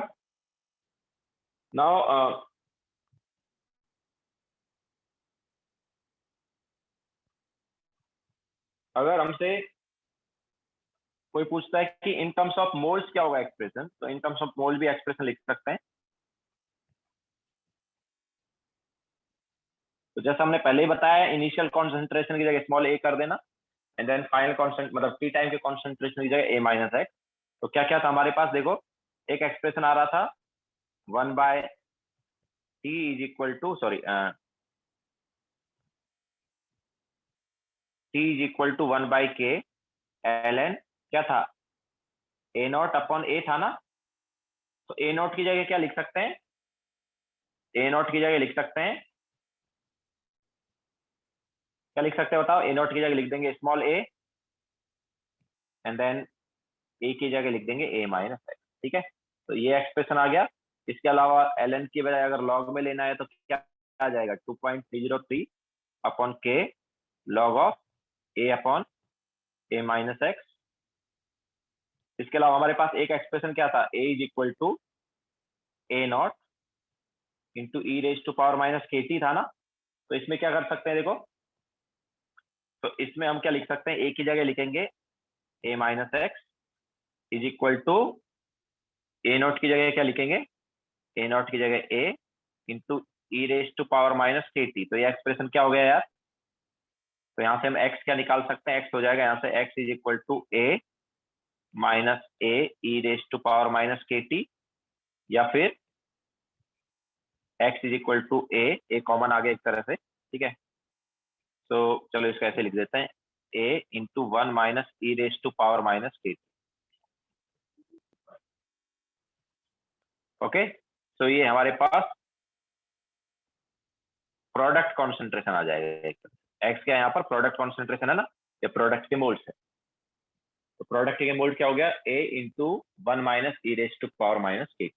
Speaker 1: नाउ अगर हमसे कोई पूछता है कि इन टर्म्स ऑफ मोल्स क्या होगा एक्सप्रेशन, तो इन टर्म्स ऑफ मोल भी एक्सप्रेशन लिख सकते हैं। तो जैसा हमने पहले ही बताया, इनिशियल कॉन्सेंट्रेशन की जगह स्मॉल ए कर देना, एंड देन फाइनल कॉन्सेंट मतलब टी टाइम के कॉन्सेंट्रेशन की जगह ए माइनस एक्स। तो क्या क्या था हमारे पास, देखो एक एक्सप्रेशन आ रहा था 1/t is equal to sorry t is equal to 1/k ln क्या था, ए नॉट अपॉन ए था ना। तो ए नॉट की जगह क्या लिख सकते हैं, ए नॉट की जगह लिख सकते हैं, क्या लिख सकते हैं बताओ, ए नॉट की जगह लिख देंगे स्मॉल ए, एंड देन ए की जगह लिख देंगे ए माइनस एक्स। ठीक है, तो ये एक्सप्रेशन आ गया। इसके अलावा ln की बजाय अगर लॉग में लेना है तो क्या आ जाएगा, 2.303 upon K log of A upon A minus X. इसके अलावा हमारे पास एक एक्सप्रेशन क्या था, A is equal to A naught into E raise to power minus K T था ना। तो इसमें क्या कर सकते हैं, देखो तो इसमें हम क्या लिख सकते हैं, ए की जगह लिखेंगे A minus X is equal to A naught की जगह क्या लिखेंगे, ए नॉट की जगह A into E raise to power minus K T. तो ये एक्सप्रेशन क्या हो गया यार, तो यहाँ से हम x क्या निकाल सकते हैं, x हो जाएगा यहाँ से x is equal to A minus A E raise to power minus K T, या फिर x is equal to A common आ गया एक तरह से। ठीक है, तो चलो इसको ऐसे लिख देते हैं, a into 1 minus E raise to power minus K T. Okay, तो ये हमारे पास प्रोडक्ट कॉन्सेंट्रेशन आ जाएगा। x क्या है यहाँ पर, प्रोडक्ट कॉन्सेंट्रेशन है ना, ये प्रोडक्ट के मोल्स है। तो प्रोडक्ट के मोल्ड क्या हो गया, a into 1 minus E raise to power minus K T.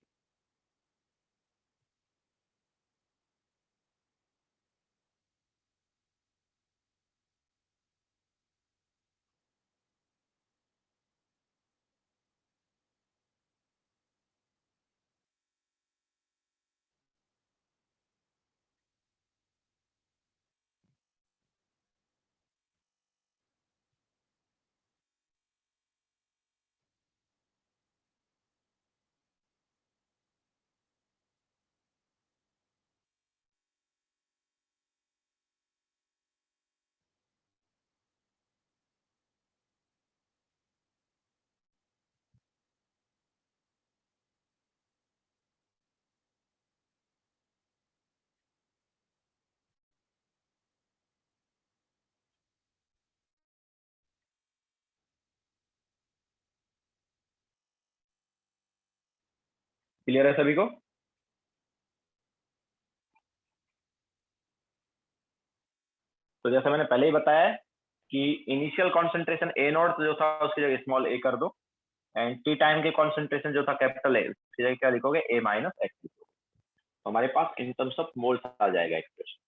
Speaker 1: Clear है सभी को। तो जैसा मैंने पहले ही बताया है कि इनिशियल कॉन्सेंट्रेशन ए नॉट जो था उसकी जगह स्मॉल ए कर दो, एंड टी टाइम के कॉन्सेंट्रेशन जो था कैपिटल ए उसकी जगह क्या लिखोगे, ए माइनस एक्स लिखोगे। तो हमारे पास इन टर्म्स ऑफ मोल्स आ जाएगा एक्सप्रेशन।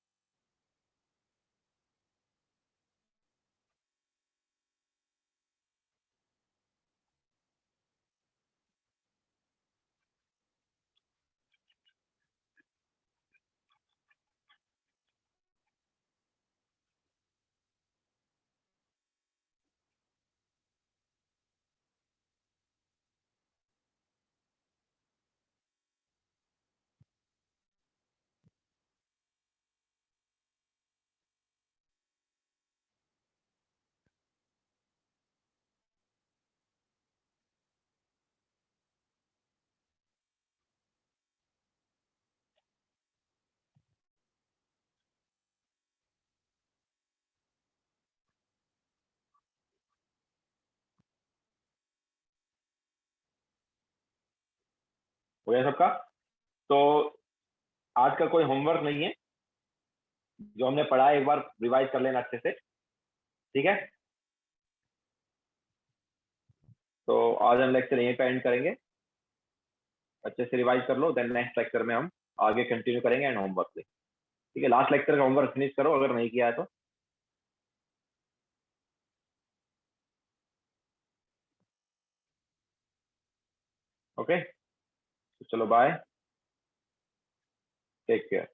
Speaker 1: हो गया सबका। तो आज का कोई होमवर्क नहीं है, जो हमने पढ़ा है एक बार रिवाइज कर लेना अच्छे से। ठीक है, तो आज हम लेक्चर यहीं पे एंड करेंगे। अच्छे से रिवाइज कर लो, देन नेक्स्ट लेक्चर में हम आगे कंटिन्यू करेंगे एंड होमवर्क से। ठीक है, लास्ट लेक्चर का होमवर्क फिनिश करो अगर नहीं किया है तो। ओके, तो चलो बाय, टेक केयर।